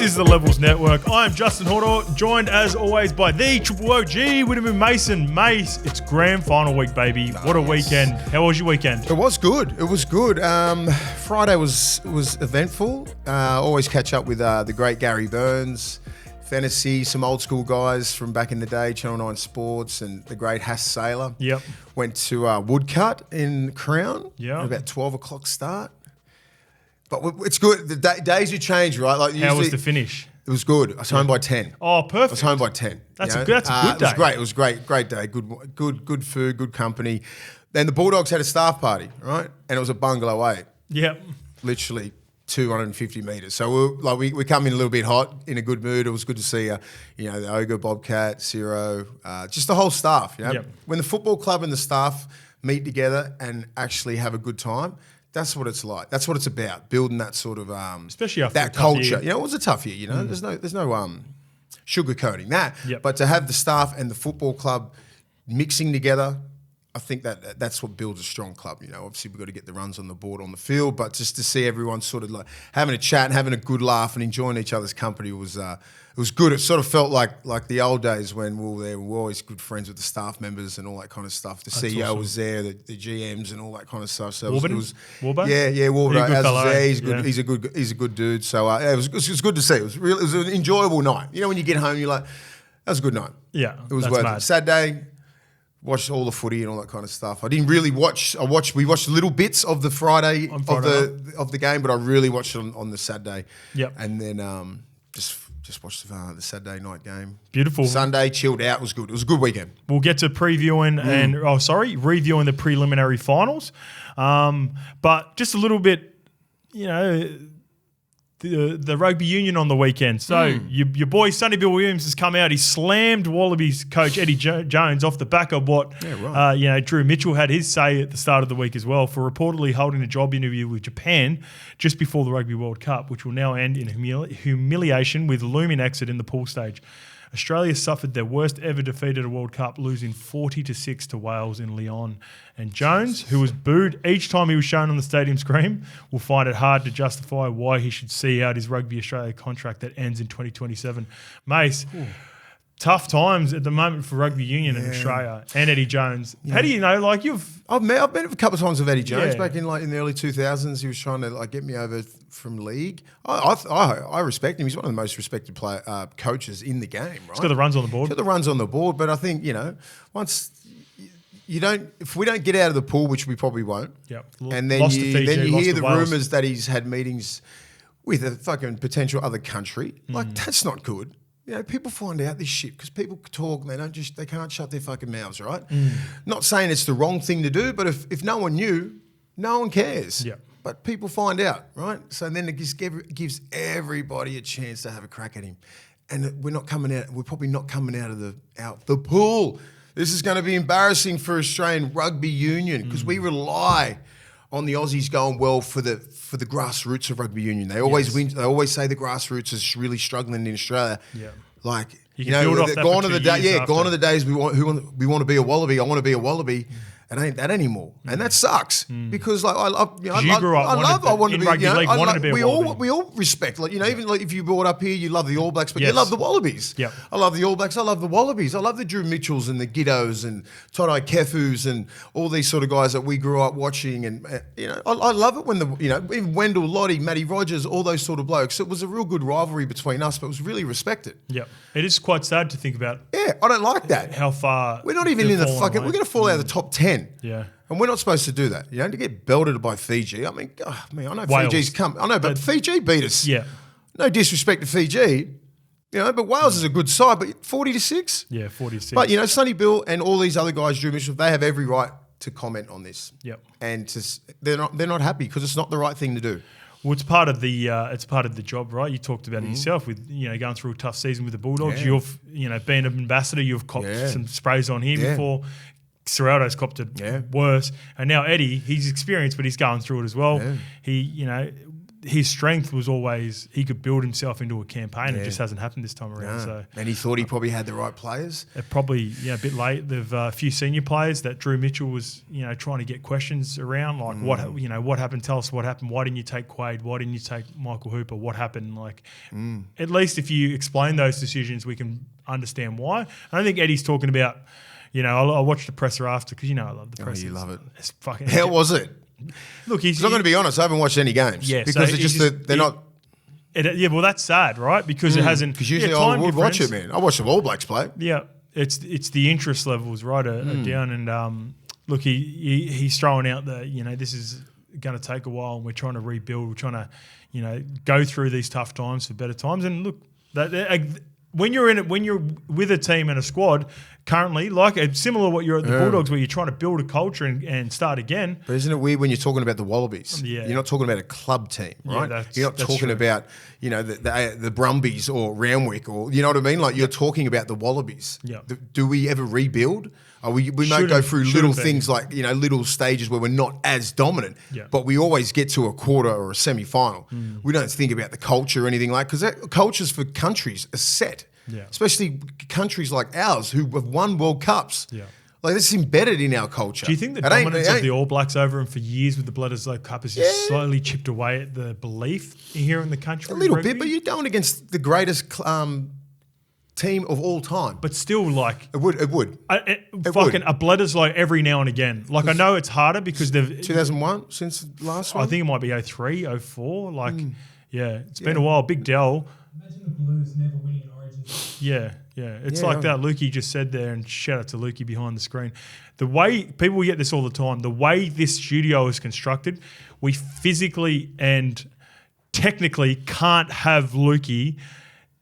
is the Levels Network. I am Justin Horo, joined as always by the Triple OG, Willie Mason. Mace, it's grand final week, baby. What a weekend. How was your weekend? It was good. Friday was eventful. Always catch up with the great Gary Burns, Fantasy, some old school guys from back in the day, Channel 9 Sports, and the great Hass Sailor. Yep. Went to Woodcut in Crown. Yeah. About 12 o'clock start. But it's good. The days you change, right? Like How was the finish? It was good. I was home by 10. Oh, perfect. I was home by 10. That's a good day. It was great. It was great. Great day. Good food, good company. Then the Bulldogs had a staff party, right? And it was a bungalow 8. Yep. Literally 250 metres. So we come in a little bit hot, in a good mood. It was good to see, the Ogre, Bobcat, Ciro, just the whole staff. Yep. When the football club and the staff meet together and actually have a good time, that's what it's like. That's what it's about, building that sort of especially after that a tough culture. year. It was a tough year. There's no sugarcoating that. Yep. But to have the staff and the football club mixing together, I think that's what builds a strong club. Obviously we've got to get the runs on the board on the field, but just to see everyone sort of like having a chat and having a good laugh and enjoying each other's company was good. It sort of felt like the old days when we were there. We were always good friends with the staff members and all that kind of stuff. The CEO awesome. was there, the GMs and all that kind of stuff. So Warburton? it was Warburton? Yeah, Warburton. He's a good fellow. He's good. Yeah. He's a good dude. So it was good to see. It was an enjoyable night. When you get home, you're like, that was a good night. Yeah, it was that's worth mad. it. Saturday. Watched all the footy and all that kind of stuff. I didn't really watch. We watched little bits of the Friday of the game, but I really watched it on the Saturday. Yep. And then just watched the Saturday night game. Beautiful. Sunday, chilled out. It was good. It was a good weekend. We'll get to reviewing the preliminary finals. But just a little bit, the rugby union on the weekend. So your boy Sonny Bill Williams has come out. He slammed Wallabies coach Eddie Jones off the back of what Drew Mitchell had his say at the start of the week as well for reportedly holding a job interview with Japan just before the Rugby World Cup, which will now end in humiliation with looming exit in the pool stage. Australia suffered their worst ever defeat at a World Cup, losing 40-6 to Wales in Lyon. And Jones, who was booed each time he was shown on the stadium screen, will find it hard to justify why he should see out his Rugby Australia contract that ends in 2027. Mace, tough times at the moment for rugby union in Australia and Eddie Jones. How do you know? I've met a couple of times with Eddie Jones back in the early 2000s. He was trying to get me over from league. I respect him. He's one of the most respected coaches in the game. Right? He's got the runs on the board. But I think once if we don't get out of the pool, which we probably won't. Yep. And then you hear the rumours that he's had meetings with a fucking potential other country. That's not good. People find out this shit because people talk and they can't shut their fucking mouths, right? Not saying it's the wrong thing to do, but if no one knew, no one cares. Yeah. But people find out, right? So then it gives everybody a chance to have a crack at him. And we're probably not coming out of the pool. This is going to be embarrassing for Australian rugby union because we rely on the Aussies going well for the grassroots of rugby union. They always win. They always say the grassroots is really struggling in Australia. Yeah. Gone are the days we want to be a Wallaby. I want to be a Wallaby. It ain't that anymore, and that sucks because I want to be. We all respect, even if you brought up here, you love the All Blacks, but you love the Wallabies. Yep. I love the All Blacks. I love the Wallabies. I love the Drew Mitchells and the Giddos and Todai Kefus and all these sort of guys that we grew up watching. And I love it when even Wendell, Lottie, Matty Rogers, all those sort of blokes. It was a real good rivalry between us, but it was really respected. Yeah, it is quite sad to think about. Yeah, I don't like that. How far we're not even in the fucking. We're going to fall out of the top 10. Yeah. And we're not supposed to do that. To get belted by Fiji. I mean, I know Wales. Fiji's come. I know, but Fiji beat us. Yeah. No disrespect to Fiji. But Wales is a good side, but 40-6? Yeah, 40-6. But, Sonny Bill and all these other guys, Drew Mitchell, they have every right to comment on this. Yep. And they're not happy because it's not the right thing to do. Well, it's part of the job, right? You talked about it yourself with going through a tough season with the Bulldogs. Yeah. You've been an ambassador. You've copped some sprays on him before. Serrato's copped it worse, and now Eddie, he's experienced, but he's going through it as well. Yeah. his strength was always he could build himself into a campaign. It just hasn't happened this time around. No. So, and he thought he probably had the right players. They're probably a bit late. They've a few senior players that Drew Mitchell was trying to get questions around, like what happened. Tell us what happened. Why didn't you take Quade? Why didn't you take Michael Hooper? What happened? At least if you explain those decisions, we can understand why. I don't think Eddie's talking about. I watched the presser after because I love the presser. You love it. It's fucking. How was it? Look, I'm going to be honest. I haven't watched any games. Yeah, because it's just they're not. Well, that's sad, right? Because it hasn't. Because usually I would watch it, man. I watch the All Blacks play. Yeah, it's the interest levels, right, are down. And look, he's throwing out this is going to take a while, and we're trying to rebuild. We're trying to, go through these tough times for better times. And look, when you're with a team and a squad currently, similar to what you're at the Bulldogs, where you're trying to build a culture and start again. But isn't it weird when you're talking about the Wallabies? Yeah. You're not talking about a club team, right? Yeah, you're not talking true. about the Brumbies or Randwick or you know what I mean. Like you're talking about the Wallabies. Yeah. Do we ever rebuild? We might go through little things like little stages where we're not as dominant, but we always get to a quarter or a semi-final. We don't think about the culture or anything because cultures for countries are set. Yeah. Especially countries like ours who have won World Cups. Yeah. Like this is embedded in our culture. Do you think the dominance of the All Blacks over them for years with the Bledisloe Cup has just slowly chipped away at the belief here in the country? A little bit, but you're going against the greatest team of all time. But still, it would. a Bledisloe every now and again. I know it's harder because they've 2001 since last one. I think it might be 03, 04. It's been a while. Big Dell. Imagine the Blues never winning an Origin. Yeah. It's like that Lukey just said there, and shout out to Lukey behind the screen. The way people get this all the time, the way this studio is constructed, we physically and technically can't have Lukey,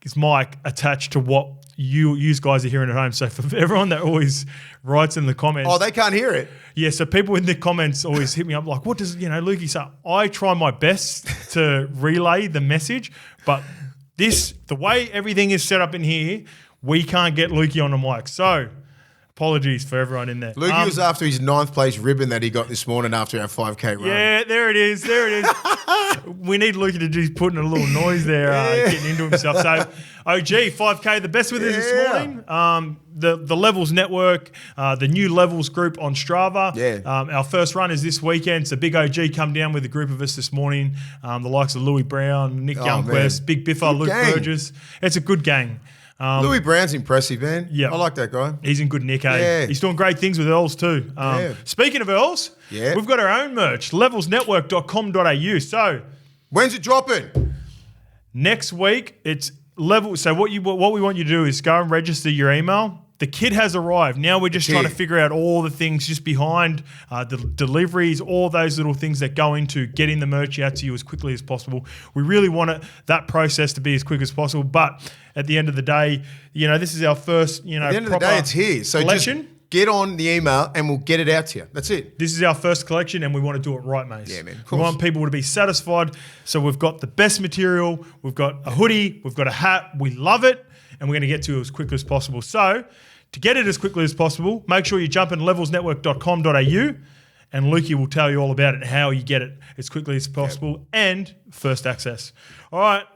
his mic, attached to what you guys are hearing at home. So for everyone that always writes in the comments, they can't hear it. Yeah, so people in the comments always hit me up like, what does Lukey say? I try my best to relay the message, but the way everything is set up in here, we can't get Lukey on the mic. So apologies for everyone in there. Lukey was after his 9th place ribbon that he got this morning after our 5K run. Yeah, there it is. We need Lukey to just put in a little noise there, getting into himself. So, OG, 5K, the best with us this morning. The Levels Network, the new Levels group on Strava. Yeah. Our first run is this weekend. So Big OG come down with a group of us this morning. The likes of Louis Brown, Nick Youngquist, Big Biffa, Luke Burgess. It's a good gang. Louis Brown's impressive, man. Yeah. I like that guy. He's in good nick, Yeah. He's doing great things with Earls too. Speaking of Earls, we've got our own merch, levelsnetwork.com.au. So when's it dropping? Next week, it's Level. So what we want you to do is go and register your email. The kit has arrived. Now we're just trying to figure out all the things just behind the deliveries, all those little things that go into getting the merch out to you as quickly as possible. We really want that process to be as quick as possible. But at the end of the day, this is our first, at the end of the day, it's here. So collection. Just get on the email and we'll get it out to you. That's it. This is our first collection and we want to do it right, mate. Yeah, man. We want people to be satisfied. So we've got the best material. We've got a hoodie. We've got a hat. We love it. And we're going to get to it as quickly as possible. So to get it as quickly as possible, make sure you jump in levelsnetwork.com.au and Lukey will tell you all about it and how you get it as quickly as possible and first access. All right.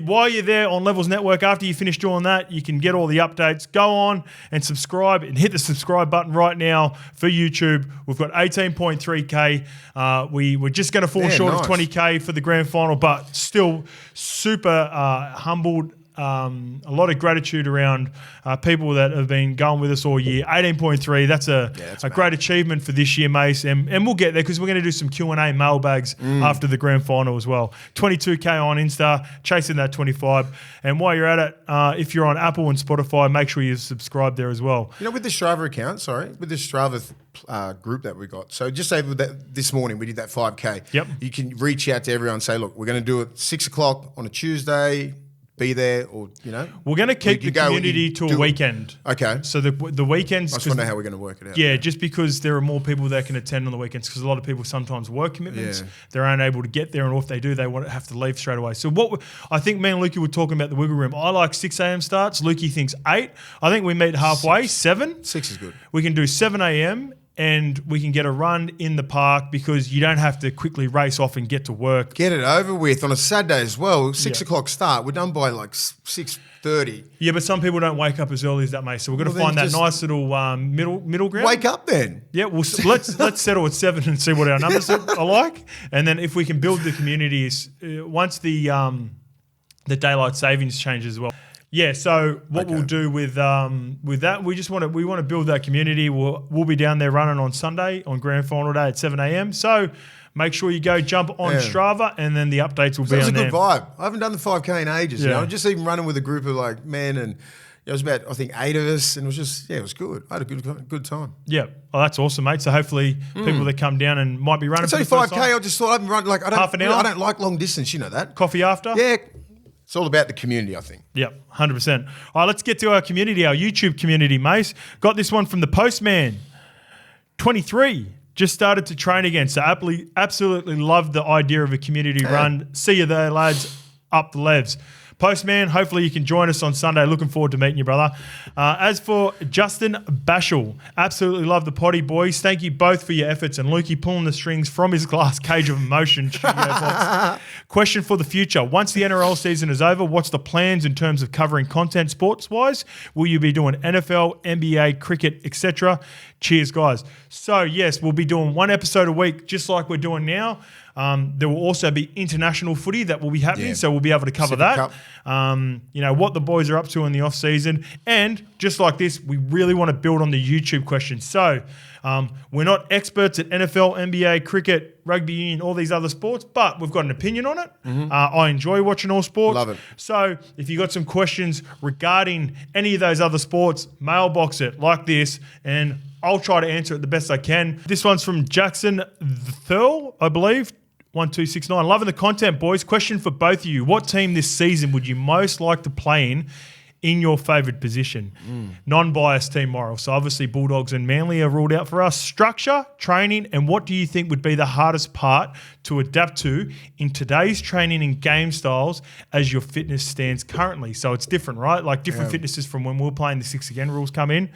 While you're there on Levels Network, after you finish doing that, you can get all the updates. Go on and subscribe and hit the subscribe button right now for YouTube. We've got 18.3K. We were just going to fall short of 20K for the grand final, but still super humbled. A lot of gratitude around people that have been going with us all year. 18.3, that's a great achievement for this year, Mace. And we'll get there because we're going to do some Q&A mailbags after the grand final as well. 22K on Insta, chasing that 25. And while you're at it, if you're on Apple and Spotify, make sure you subscribe there as well. With the Strava account, with the Strava group that we got. So just say that this morning we did that 5K. Yep. You can reach out to everyone and say, look, we're going to do it 6 o'clock on a Tuesday. Be there, or we're going to keep the community to a weekend. Okay. So the weekends. I just wonder how we're going to work it out. Yeah, just because there are more people that can attend on the weekends, because a lot of people sometimes work commitments. They're unable to get there, and if they do, they have to leave straight away. So I think me and Lukey were talking about the wiggle room. I like 6 a.m. starts. Lukey thinks 8. I think we meet halfway. 7. 6 is good. We can do 7 a.m. and we can get a run in the park because you don't have to quickly race off and get to work. Get it over with on a Saturday as well. 6 o'clock start. We're done by like 6:30. Yeah, but some people don't wake up as early as that, mate. So we've got to find that nice little middle ground. Wake up then. Yeah, well, let's settle at 7 and see what our numbers are like, and then if we can build the communities once the daylight savings changes as well. Yeah, so what we'll do with that, we want to build that community. We'll be down there running on Sunday on grand final day at 7 a.m. So make sure you go jump on Strava, and then the updates will be on there. That was a good vibe. I haven't done the 5K in ages. You know, just even running with a group of like men, and it was about I think 8 of us, and it was just it was good. I had a good time. Yeah, well, that's awesome, mate. So hopefully people that come down and might be running. It's only 5K. I just thought I haven't run like half an hour. I don't like long distance. You know that. Coffee after. Yeah. It's all about the community, I think. Yep, 100%. All right, let's get to our community, our YouTube community, Mace. Got this one from the Postman. 23, just started to train again. So absolutely love the idea of a community run. See you there, lads. Up the levs. Postman, hopefully you can join us on Sunday. Looking forward to meeting you, brother. As for Justin Bashel, absolutely love the potty, boys. Thank you both for your efforts. And Lukey pulling the strings from his glass cage of emotion. Question for the future. Once the NRL season is over, what's the plans in terms of covering content sports-wise? Will you be doing NFL, NBA, cricket, etc.? Cheers, guys. So, yes, we'll be doing one episode a week just like we're doing now. There will also be international footy that will be happening, so we'll be able to cover that. What the boys are up to in the off season, and just like this, we really want to build on the YouTube questions. So we're not experts at NFL, NBA, cricket, rugby union, all these other sports, but we've got an opinion on it. I enjoy watching all sports. Love it. So if you got some questions regarding any of those other sports, mailbox it like this, and I'll try to answer it the best I can. This one's from Jackson Thurl, I believe. 1269. Loving the content, boys. Question for both of you. What team this season would you most like to play in your favoured position? Non-biased team moral. So obviously Bulldogs and Manly are ruled out for us. Structure, training, and what do you think would be the hardest part to adapt to in today's training and game styles as your fitness stands currently? So it's different, right? Like different fitnesses from when we were playing the 6 again rules come in.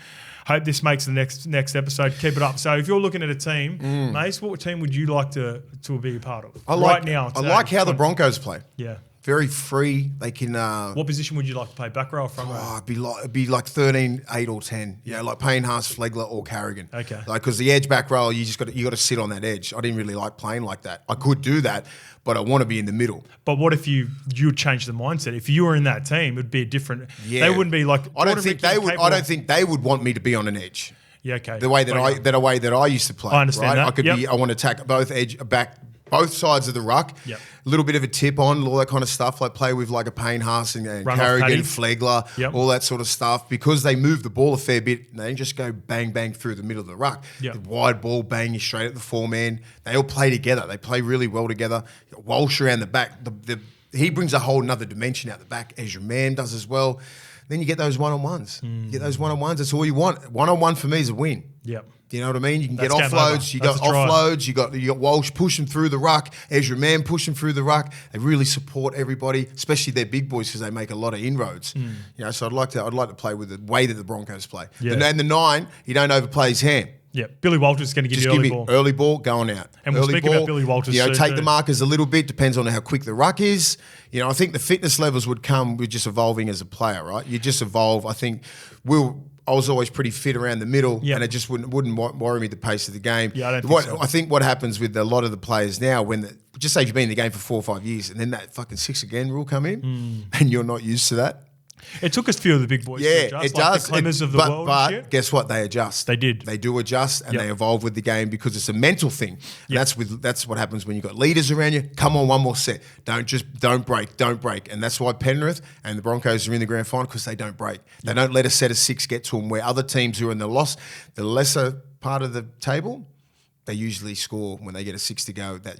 Hope this makes the next episode. Keep it up. So if you're looking at a team, Mace, what team would you like to be a part of I like how the Broncos play. Yeah. Very free. They can. What position would you like to play? Back row or front row? It'd be like 13, 8 or 10. Yeah, like Payne Haas, Flegler or Carrigan. Okay. Like because the edge back row, you got to sit on that edge. I didn't really like playing like that. I could do that, but I want to be in the middle. But what if you change the mindset? If you were in that team, it'd be a different. Yeah. They wouldn't be like. I don't think they would. I don't think they would want me to be on an edge. Yeah. Okay. The way that I used to play. I understand that. I could be. I want to attack both edge back. Both sides of the ruck, a little bit of a tip on, all that kind of stuff, like play with like a Payne Haas and Carrigan, Flegler, all that sort of stuff, because they move the ball a fair bit. They don't just go bang, bang through the middle of the ruck. The wide ball, bang you straight at the 4-man. They all play together. They play really well together. Walsh around the back. He brings a whole nother dimension out the back, as your man does as well. Then you get those one-on-ones. You get those one-on-ones. That's all you want. One-on-one for me is a win. Yep. You know what I mean? You can get offloads. You got offloads. You got Walsh pushing through the ruck. Ezra Mann pushing through the ruck. They really support everybody, especially their big boys, because they make a lot of inroads. So I'd like to play with the way that the Broncos play. And the 9, you don't overplay his hand. Yeah, Billy Walters is going to give you early ball going out. And we'll speak about Billy Walters. Take the markers a little bit. Depends on how quick the ruck is. I think the fitness levels would come with just evolving as a player, right? You just evolve. I think I was always pretty fit around the middle, and it just wouldn't worry me the pace of the game. Yeah, I don't think so. I think what happens with a lot of the players now, just say you've been in the game for 4 or 5 years, and then that fucking 6 again rule come in, and you're not used to that. It took us a few of the big boys to adjust. It does. The Clemmers of the world. But guess what? They adjust. They did. They do adjust, and they evolve with the game because it's a mental thing. That's what happens when you've got leaders around you. Come on, one more set. Don't break. And that's why Penrith and the Broncos are in the grand final, because they don't break. They don't let a set of 6 get to them, where other teams who are in the lesser part of the table, they usually score when they get a 6 to go. That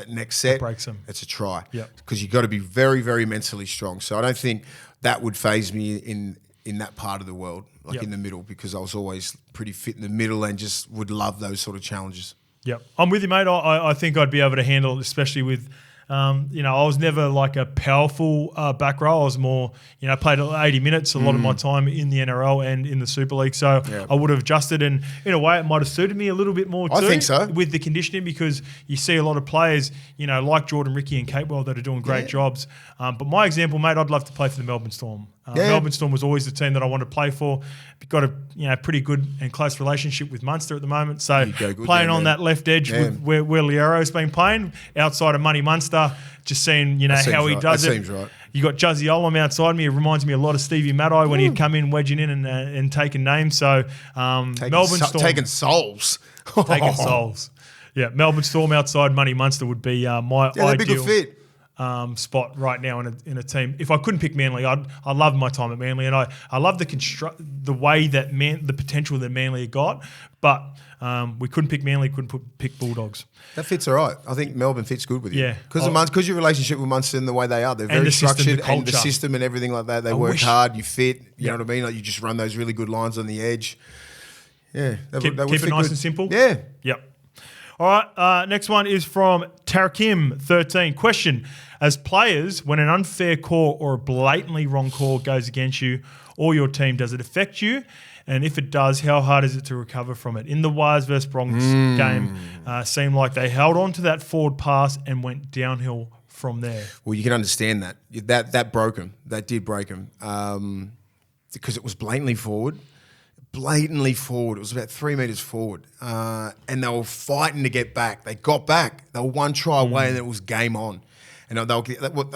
next set, it breaks them. It's a try. Because you've got to be very, very mentally strong. So I don't think that would faze me in that part of the world, in the middle, because I was always pretty fit in the middle and just would love those sort of challenges. Yep. I'm with you, mate. I think I'd be able to handle it, especially with I was never like a powerful back row. I was more, played 80 minutes a lot of my time in the NRL and in the Super League. So I would have adjusted, and in a way it might have suited me a little bit more too. I think so. With the conditioning, because you see a lot of players, like Jordan, Ricky and Capewell that are doing great jobs. But my example, mate, I'd love to play for the Melbourne Storm. Melbourne Storm was always the team that I wanted to play for. Got a pretty good and close relationship with Munster at the moment. So playing on that left edge with where Liero's been playing, outside of Money Munster, just seeing how he does it. That seems right. You got Juzzy Olam outside me. It reminds me a lot of Stevie Maddai when he'd come in, wedging in and taking names. So Melbourne Storm. Taking souls. Taking souls. Yeah, Melbourne Storm outside Money Munster would be my that'd be a ideal good fit. Spot right now in a team. If I couldn't pick Manly, I love my time at Manly, and I love the way that the potential that Manly got, but we couldn't pick Manly, couldn't pick Bulldogs. That fits all right. I think Melbourne fits good with you. Yeah. Because your relationship with Munster and the way they are, they're very structured, and the system and everything like that. They work hard, you fit, you know what I mean? Like you just run those really good lines on the edge. Yeah. Keep it nice and simple. Yeah. Yep. All right, next one is from Tarakim13. Question: as players, when an unfair call or a blatantly wrong call goes against you or your team, does it affect you? And if it does, how hard is it to recover from it? In the Wires versus Broncos game, seemed like they held on to that forward pass and went downhill from there. Well, you can understand that. That broke him. That did break him because it was blatantly forward. Blatantly forward. It was about 3 metres forward. And they were fighting to get back. They got back. They were one try away and it was game on. And I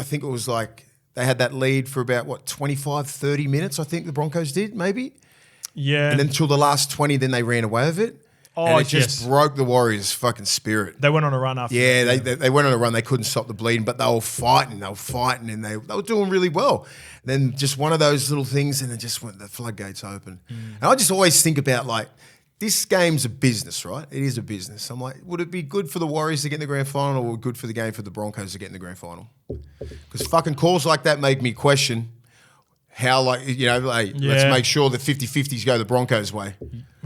think it was like they had that lead for about, 25, 30 minutes, I think the Broncos did, maybe? Yeah. And then until the last 20, then they ran away with it. And it just broke the Warriors' fucking spirit. They went on a run after that. Yeah, they went on a run. They couldn't stop the bleeding, but they were fighting. And they were doing really well. Then just one of those little things, and it just went, the floodgates open. And I just always think about, like, this game's a business, right? It is a business. I'm like, would it be good for the Warriors to get in the grand final, or good for the game for the Broncos to get in the grand final? Because fucking calls like that make me question how, let's make sure that 50-50s go the Broncos' way.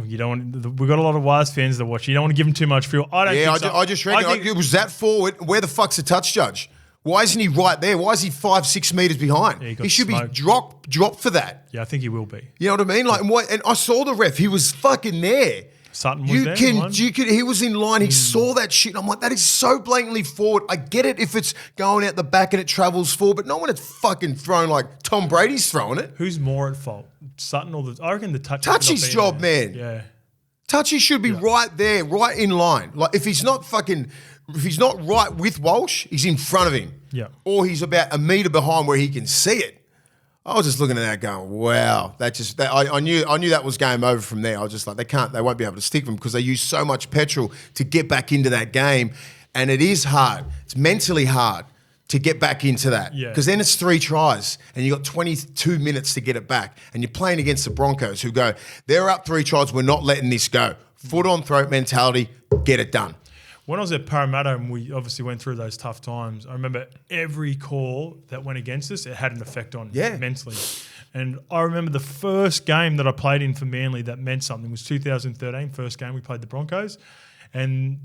You don't want. We've got a lot of Wires fans that watch. You don't want to give them too much fuel. I don't. Yeah, think so. I just reckon it was that forward. Where the fuck's the touch judge? Why isn't he right there? Why is he 5-6 metres behind? Yeah, he should be dropped for that. Yeah, I think he will be. You know what I mean? Like, and I saw the ref. He was fucking there. Sutton was there. He was in line. He saw that shit. I'm like, that is so blatantly forward. I get it if it's going out the back and it travels forward, but not when it's fucking thrown like Tom Brady's throwing it. Who's more at fault, Sutton or I reckon the touch. Touchy's job, man. Yeah. Touchy should be right there, right in line. Like if he's not right with Walsh, he's in front of him. Yeah. Or he's about a metre behind where he can see it. I was just looking at that going, wow. I knew that was game over from there. I was just like, they won't be able to stick them because they use so much petrol to get back into that game. And it is hard. It's mentally hard to get back into that. Because then it's 3 tries and you got 22 minutes to get it back. And you're playing against the Broncos who go, they're up 3 tries, we're not letting this go. Foot on throat mentality, get it done. When I was at Parramatta and we obviously went through those tough times, I remember every call that went against us, it had an effect on mentally. And I remember the first game that I played in for Manly that meant something was 2013, first game we played the Broncos. And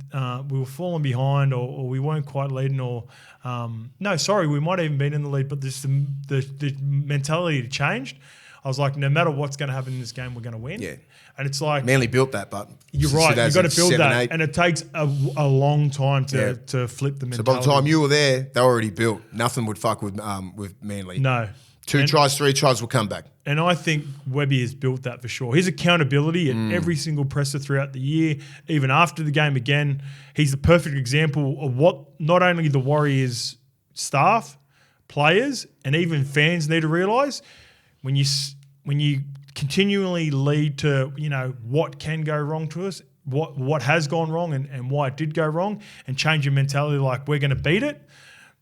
we were falling behind or we weren't quite leading we might have even been in the lead, but the mentality changed. I was like, no matter what's going to happen in this game, we're going to win. Yeah. And it's like... Manly built that, but... You're right. You've got to build that. 8. And it takes a long time to flip the mentality. So by the time you were there, they were already built. Nothing would fuck with Manly. No. 2 tries, 3 tries will come back. And I think Webby has built that for sure. His accountability at every single presser throughout the year, even after the game again, he's the perfect example of what not only the Warriors staff, players, and even fans need to realise. When you continually lead to, what can go wrong to us, what has gone wrong and why it did go wrong, and change your mentality like we're going to beat it,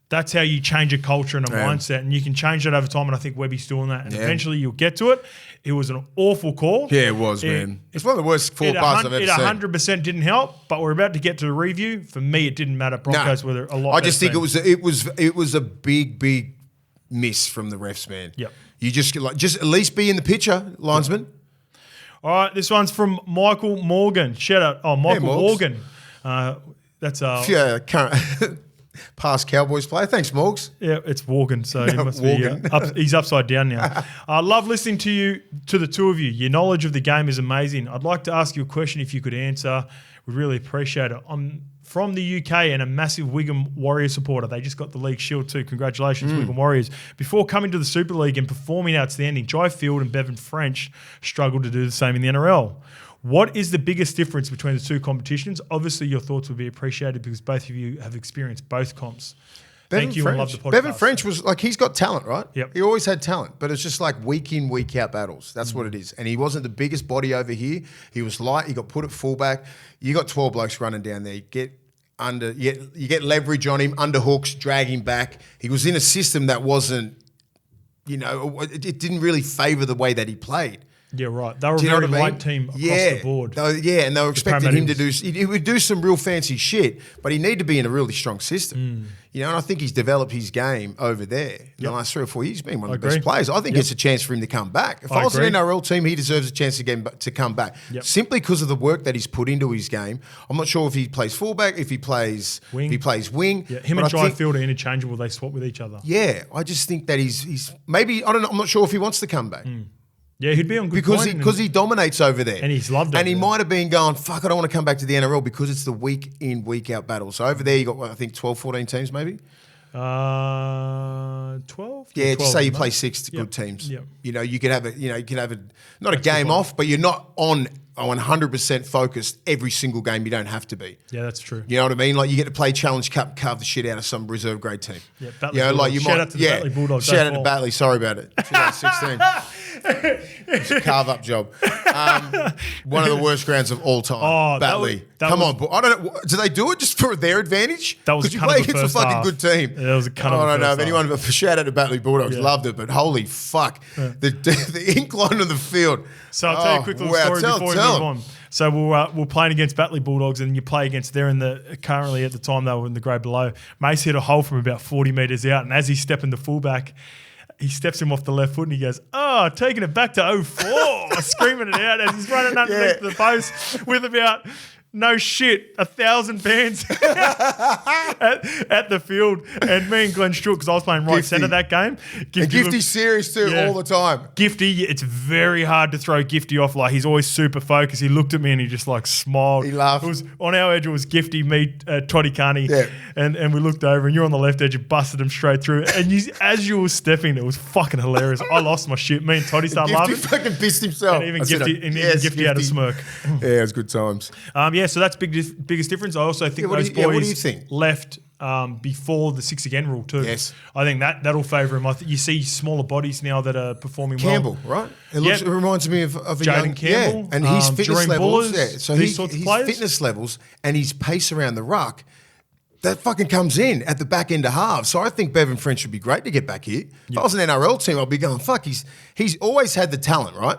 that's how you change a culture and a mindset. And you can change that over time, and I think Webby's doing that. And eventually you'll get to it. It was an awful call. Yeah, it was, man. It's one of the worst forward passes I've ever seen. It 100% didn't help, but we're about to get to the review. For me, it didn't matter. Broncos were a lot I just think it was a big miss from the refs, man. Yep. You just at least be in the picture, linesman. All right, this one's from Michael Morgan. Shout out, Michael Morgan. That's Past Cowboys player. Thanks, Morgs. Yeah, it's Morgan, so he must Morgan. be he's upside down now. I love listening to the two of you. Your knowledge of the game is amazing. I'd like to ask you a question if you could answer. We'd really appreciate it. I'm from the UK and a massive Wigan Warrior supporter. They just got the League Shield too. Congratulations, Wigan Warriors. Before coming to the Super League and performing outstanding, Jai Field and Bevan French struggled to do the same in the NRL. What is the biggest difference between the two competitions? Obviously, your thoughts would be appreciated because both of you have experienced both comps. Thank you and love the podcast. Bevan French was like, he's got talent, right? Yep. He always had talent, but it's just like week in, week out battles. That's what it is. And he wasn't the biggest body over here. He was light. He got put at fullback. You got 12 blokes running down there. You get leverage on him, under hooks, drag him back. He was in a system that wasn't, it didn't really favour the way that he played. Yeah, right. They were a Do you know very what I mean? light team across the board. And they were expecting him to Parramatta do. He would do some real fancy shit, but he needed to be in a really strong system. And I think he's developed his game over there in the last 3 or 4 years. He's been one of the best players. I think it's a chance for him to come back. If I was an NRL team, he deserves a chance to come back. Simply because of the work that he's put into his game. I'm not sure if he plays fullback, if he plays wing. Yeah, him and Jai Field are interchangeable. They swap with each other. Yeah, I just think that he's maybe, I don't know, I'm not sure if he wants to come back. Yeah, he'd be on good because he dominates over there. And he's loved it. And he might have been going, fuck, I don't want to come back to the NRL because it's the week in, week out battle. So over there you got, I think, 12, 14 teams maybe? 12? Yeah, 12, just say you play 6 good teams. Yep. You could have not a game off, but you're not on 100% focused every single game. You don't have to be. Yeah, that's true. You know what I mean? Like you get to play Challenge Cup, carve the shit out of some reserve grade team. Yeah, Shout out to the Batley Bulldogs. Shout out to Batley. Sorry about it. 2016. It's a carve up job. One of the worst grounds of all time. Oh, Batley. Come on, I don't know. Do they do it just for their advantage? That was because you play against a fucking good team. Yeah, that was a cunt of I the don't know if first anyone. Shout out to Batley Bulldogs. Loved it, but holy fuck, the incline on the field. So I'll tell you a quick little story before we move on. So we're playing against Batley Bulldogs, and you play against currently at the time they were in the grade below. Mace hit a hole from about 40 metres out, and as he's stepping the fullback, he steps him off the left foot and he goes, taking it back to 04, screaming it out as he's running underneath the post with about, no shit, 1,000 fans at the field. And me and Glenn Stewart, because I was playing right centre that game. Gifty's serious too all the time. Gifty, it's very hard to throw Gifty off. Like, he's always super focused. He looked at me and he just like smiled. He laughed. It was, on our edge, it was Gifty, me, Toddy Carney. Yeah. And we looked over and you're on the left edge, you busted him straight through. And as you were stepping, it was fucking hilarious. I lost my shit. Me and Toddy started laughing. Gifty fucking pissed himself. And even Gifty had a smirk. Yeah, it was good times. So that's biggest difference. I also think those boys left before the 6 again rule too. Yes. I think that'll favour him. You see smaller bodies now that are performing Campbell, well. right? It reminds me of a Jaden young Campbell. and his fitness levels. So his players. fitness levels and his pace around the ruck, that fucking comes in at the back end of halves. So I think Bevan French would be great to get back here. If I was an NRL team, I'd be going, fuck, he's always had the talent, right?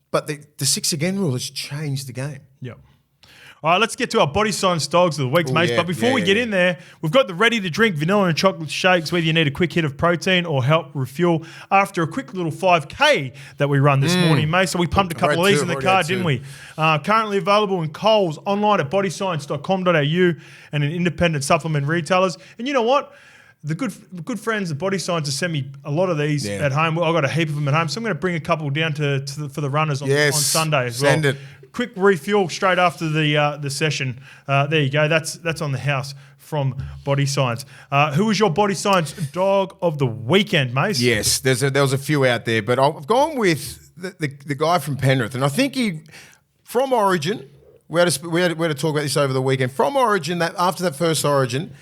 But the 6 again rule has changed the game. Yep. All right, let's get to our body science dogs of the week, mate. But before we get in there, we've got the ready-to-drink vanilla and chocolate shakes, whether you need a quick hit of protein or help refuel after a quick little 5K that we run this morning, mate. So we pumped a couple of these in the car, didn't we? Currently available in Coles, online at bodyscience.com.au and in independent supplement retailers. And you know what? The good friends at Body Science have sent me a lot of these at home. I've got a heap of them at home, so I'm going to bring a couple down for the runners on Sunday as well. Send it. Quick refuel straight after the session. There you go. That's on the house from Body Science. Who was your Body Science dog of the weekend, Mace? Yes, there was a few out there, but I've gone with the guy from Penrith, and I think he from Origin. We had to talk about this over the weekend. From Origin, that after that first Origin.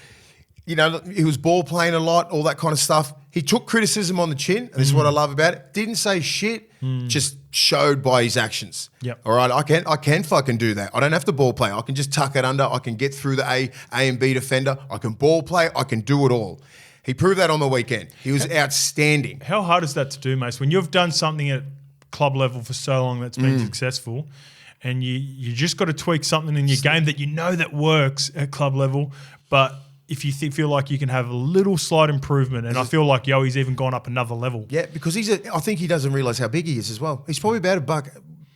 He was ball playing a lot, all that kind of stuff. He took criticism on the chin, and this is what I love about it. Didn't say shit, just showed by his actions. Yep. All right, I can fucking do that. I don't have to ball play. I can just tuck it under. I can get through the A and B defender. I can ball play. I can do it all. He proved that on the weekend. He was outstanding. How hard is that to do, Mace? When you've done something at club level for so long that's been successful, and you just got to tweak something in your game that you know that works at club level, but if you feel like you can have a little slight improvement, and I feel like Yoey's even gone up another level. Yeah, because I think he doesn't realise how big he is as well. He's probably about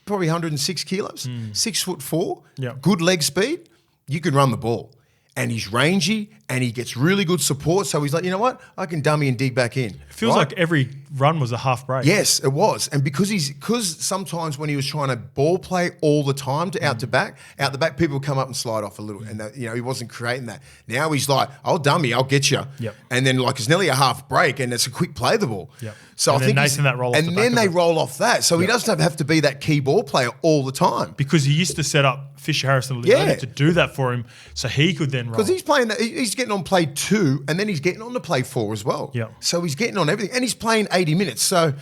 probably 106 kilos, 6'4", good leg speed. You can run the ball. And he's rangy and he gets really good support. So he's like, you know what? I can dummy and dig back in. It feels like every run was a half break. Yes, it was. And because sometimes when he was trying to ball play all the time out the back, people would come up and slide off a little. And, he wasn't creating that. Now he's like, I'll dummy, I'll get you. Yep. And then it's nearly a half break and it's a quick play the ball. Yep. So and I think Nathan that roll off and the then back they of it. roll off that. So he doesn't have to be that key ball player all the time. Because he used to set up Fisher Harris and Leone to do that for him so he could then roll. Because he's playing that, he's getting on play 2 and then he's getting on to play 4 as well. Yep. So he's getting on everything and he's playing 80 minutes. So,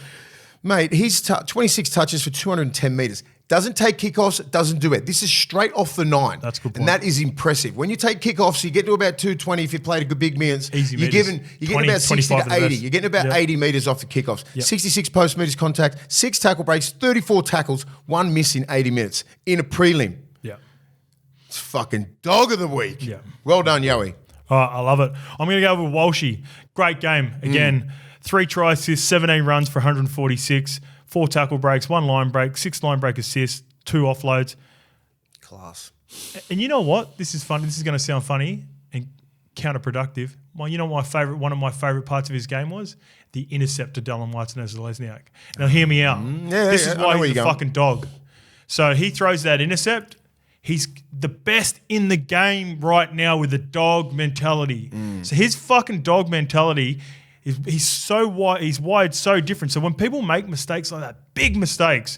mate, he's 26 touches for 210 metres. Doesn't take kickoffs, doesn't do it. This is straight off the 9. That's a good point. And that is impressive. When you take kickoffs, you get to about 220 if you played a good big minutes. Easy you're meters. getting about 60 to 80. You're getting about 80 metres off the kickoffs. Yep. 66 post metres contact, 6 tackle breaks, 34 tackles, 1 miss in 80 minutes in a prelim. Yeah. It's fucking dog of the week. Yeah. Well done, Yowie. Oh, I love it. I'm going to go with Walshy. Great game. Again, 3 try assists, 17 runs for 146, 4 tackle breaks, 1 line break, 6 line break assists, 2 offloads. Class. And you know what? This is fun. This is going to sound funny and counterproductive. Well, you know one of my favourite parts of his game was the intercept to Dylan White-Lesniak. Now, hear me out. This is why he's a fucking dog. So he throws that intercept. He's the best in the game right now with the dog mentality. So his fucking dog mentality he's so wide. He's wired so different. So when people make mistakes like that, big mistakes.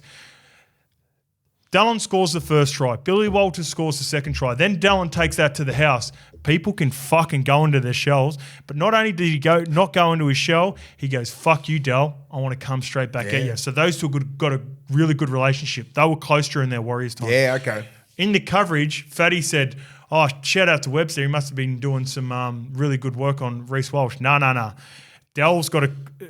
Dallin scores the first try. Billy Walters scores the second try. Then Dallin takes that to the house. People can fucking go into their shells. But not only did he not go into his shell, he goes, fuck you, Dell. I want to come straight back at you. So those two got a really good relationship. They were close during their Warriors time. Yeah, okay. In the coverage, Fatty said, oh, shout out to Webster. He must have been doing some really good work on Reece Walsh. No. Dell's got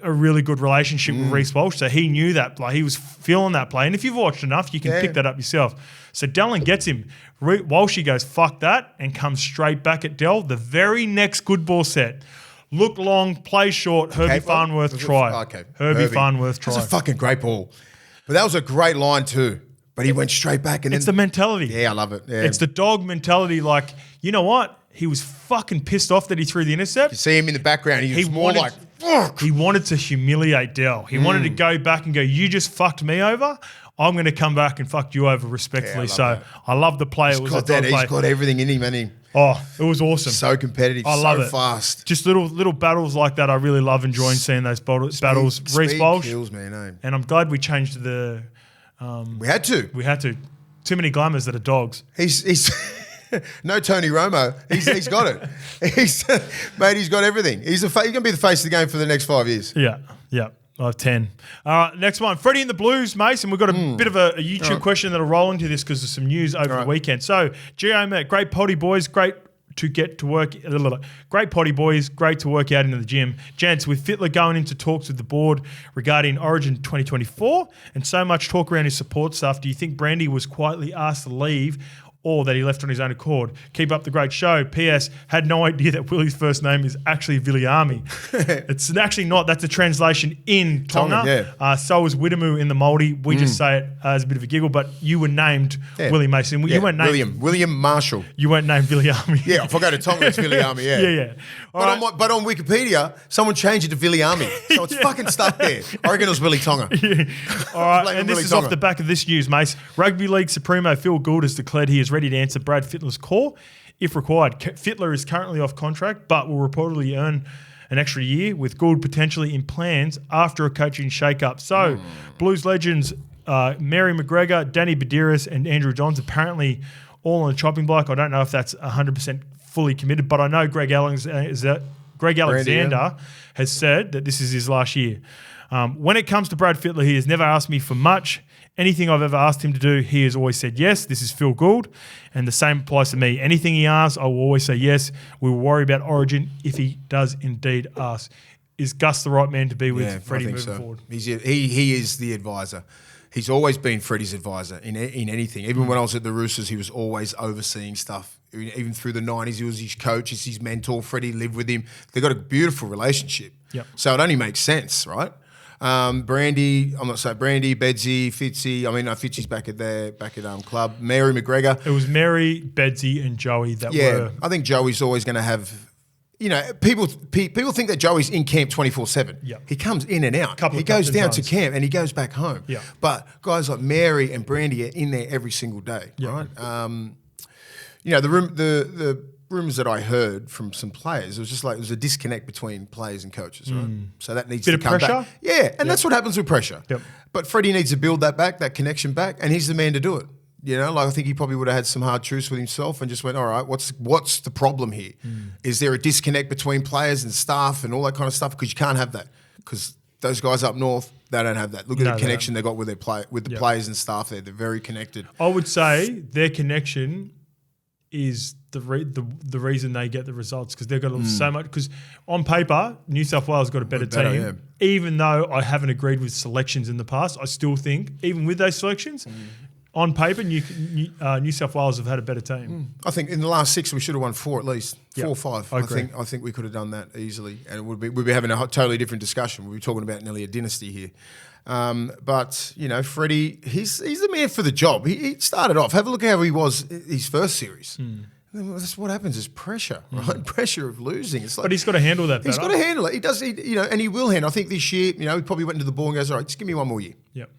a really good relationship with Reece Walsh, so he knew that play. He was feeling that play. And if you've watched enough, you can pick that up yourself. So Dallin gets him. Walshy goes, fuck that, and comes straight back at Dell. The very next good ball set. Look long, play short, Herbie Farnworth try. Herbie Farnworth try. That's a fucking great ball. But that was a great line too. But he went straight back. And it's the mentality. Yeah, I love it. Yeah. It's the dog mentality. Like, you know what? He was fucking pissed off that he threw the intercept. You see him in the background. He was more like, fuck. He wanted to humiliate Dell. He wanted to go back and go, you just fucked me over. I'm going to come back and fuck you over respectfully. I love the play. It was a dog play. He's got everything in him, and he. Oh, it was awesome. So competitive. I love it. Fast. Just little battles like that. I really love enjoying seeing those battles. Reece Walsh. Kills me, and I'm glad we changed the. We had to. Too many glamours that are dogs. He's no Tony Romo. He's got it. He's got everything. He's going to be the face of the game for the next 5 years. Yeah. I have 10. Next one. Freddie and the Blues, Mason. We've got a bit of a YouTube question that'll roll into this because there's some news over the weekend. So, Gio Met, great potty boys, great to get to work. Great potty boys, great to work out into the gym. Gents, with Fittler going into talks with the board regarding Origin 2024 and so much talk around his support staff, do you think Brandy was quietly asked to leave or that he left on his own accord? Keep up the great show. P.S. Had no idea that Willie's first name is actually Viliami. It's actually not. That's a translation in Tonga. So is Widamu in the Māori. We just say it as a bit of a giggle, but you were named Willie Mason. You weren't named William Marshall. You weren't named Viliami. Yeah, if I go to Tonga, it's Viliami, yeah. But on Wikipedia, someone changed it to Viliami. So it's fucking stuck there. I reckon it was Willie Tonga. All right, and this is off the back of this news, Mace. Rugby League Supremo Phil Gould has declared he is ready to answer Brad Fittler's call if required. Fittler is currently off contract, but will reportedly earn an extra year, with Gould potentially in plans after a coaching shake-up. So, Blues legends Mary McGregor, Danny Badiris, and Andrew Johns apparently all on the chopping block. I don't know if that's 100% fully committed, but I know Greg Alexander has said that this is his last year. When it comes to Brad Fittler, he has never asked me for much. Anything I've ever asked him to do, he has always said yes. This is Phil Gould, and the same applies to me. Anything he asks, I will always say yes. We will worry about Origin if he does indeed ask. Is Gus the right man to be with Freddie moving forward? He is the advisor. He's always been Freddie's advisor in anything. Even when I was at the Roosters, he was always overseeing stuff. Even through the 90s, he was his coach, he's his mentor. Freddie lived with him. They've got a beautiful relationship. Yep. So it only makes sense, right? Brandy, Bedsy, Fitzy. I mean, no, Fitzy's back at club. Mary McGregor. It was Mary, Bedsy, and Joey that were. I think Joey's always going to have you know, people think that Joey's in camp 24/7. Yeah. He comes in and out. Couple He of goes down times. to camp and he goes back home. Yeah. But guys like Mary and Brandy are in there every single day, Yeah. right? You know, the rumors that I heard from some players, it was just like it was a disconnect between players and coaches, right? So that needs Bit to of come pressure? back. Yeah, and that's what happens with pressure. Yep. But Freddie needs to build that back, that connection back, and he's the man to do it. You know, like I think he probably would have had some hard truths with himself and just went, all right, what's the problem here? Is there a disconnect between players and staff and all that kind of stuff? Because you can't have that. Because those guys up north, they don't have that. Look at No, the they connection they got with the Yeah. players and staff there. They're very connected. I would say their connection is the reason they get the results because they've got so much. Because on paper, New South Wales got a better Better, team. yeah. Even though I haven't agreed with selections in the past, I still think even with those selections, on paper, New South Wales have had a better team. I think in the last 6 we should have won 4 at least, 4 Yep. or 5. I agree. I think we could have done that easily, and we'd be having a totally different discussion. We'd be talking about nearly a dynasty here. But you know, Freddie, he's the man for the job. He started off. Have a look at how he was his first series. That's what happens is pressure, right? Pressure of losing. It's like, But he's got to handle that better. he's got to handle it. He does, you know, and he will handle. I think this year, you know, he probably went into the ball and goes, all right, just give me one more year. Yep.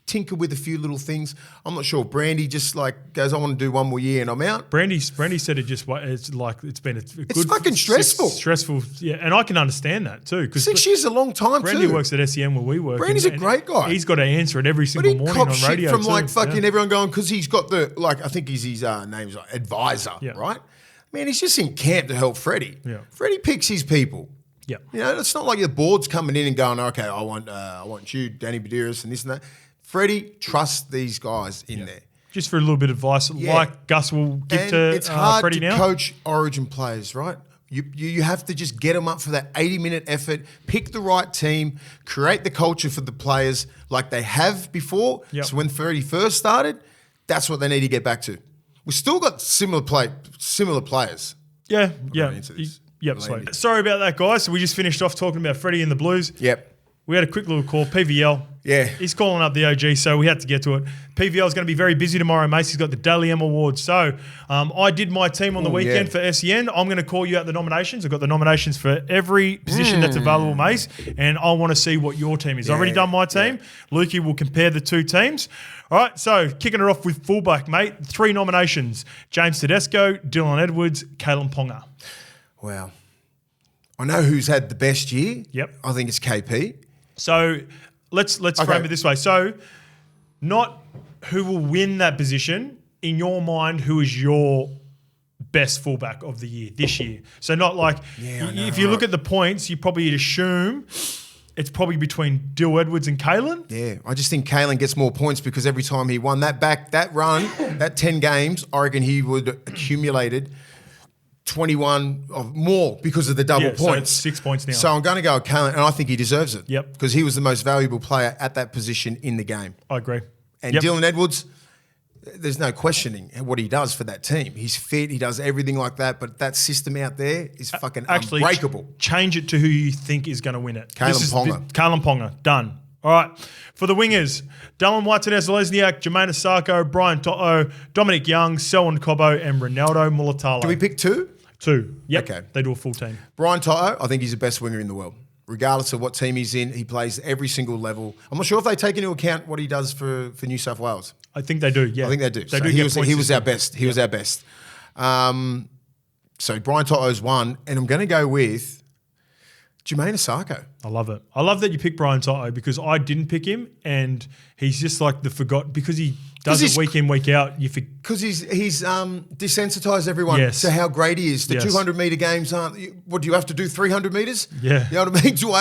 Tinker with a few little things. I'm not sure. Brandy just like goes, I want to do one more year and I'm out. Brandy said it's like it's been a good. It's fucking stressful. Stressful, yeah, and I can understand that too because 6 years is a long time Brandy too. works at SEM where we work. Brandy's a great guy. He's got to answer it every But single he morning cops on shit radio from too. like fucking Yeah. everyone going because he's got the like I think his name's like advisor, Yeah. right? Man, he's just in camp to help Freddie. Yeah. Freddie picks his people. Yeah. You know, it's not like the board's coming in and going, okay, I want you, Danny Badiris, and this and that. Freddie trusts these guys in there. Just for a little bit of advice, Yeah. like Gus will give And to it's hard Freddie to now. coach Origin players, right? You have to just get them up for that 80-minute effort, pick the right team, create the culture for the players like they have before. Yep. So when Freddie first started, that's what they need to get back to. We've still got similar players. Yeah, going into this. Yep. Landed. Sorry about that, guys. So we just finished off talking about Freddie and the Blues. Yep. We had a quick little call. PVL. Yeah. He's calling up the OG, so we had to get to it. PVL is going to be very busy tomorrow, Mace. He's got the Daily M Awards. So I did my team on the weekend for SEN. I'm going to call you out the nominations. I've got the nominations for every position that's available, Mace, and I want to see what your team is. I've already done my team. Lukey will compare the two teams. All right, so kicking it off with fullback, mate. 3 nominations. James Tedesco, Dylan Edwards, Kalen Ponga. Wow. I know who's had the best year. Yep. I think it's KP. So let's frame it this way. So not who will win that position. In your mind, who is your best fullback of the year this year? So not like if you look at the points, you probably assume it's probably between Dill Edwards and Kalen. Yeah, I just think Kalen gets more points because every time he won that run, that 10 games, I reckon he would have accumulated 21 of more because of the double So points. it's 6 points now. So I'm going to go with Kalen, and I think he deserves it. Yep. Because he was the most valuable player at that position in the game. I agree. And Dylan Edwards, there's no questioning what he does for that team. He's fit, he does everything like that, but that system out there is fucking unbreakable. Change it to who you think is going to win it. Kalen Ponga. Kalen Ponga, done. All right. For the wingers, Dallin White-Lesniak, Jermaine Asako, Brian To'o, Dominic Young, Selwyn Cobbo, and Ronaldo Mulatalo. Do we pick 2? 2. Yep. Okay. They do a full team. Brian To'o, I think he's the best winger in the world. Regardless of what team he's in, he plays every single level. I'm not sure if they take into account what he does for New South Wales. I think they do, yeah. I think they do. They So do he get was points our best. He was our best. So Brian To'o's one, and I'm going to go with Jermaine Asako. I love it. I love that you picked Brian To'o because I didn't pick him, and he's just like the forgotten because he does it week in, week out. Because he's desensitized everyone to how great he is. The 200-meter games aren't. What do you have to do? 300 meters? Yeah. You know what I mean? Do I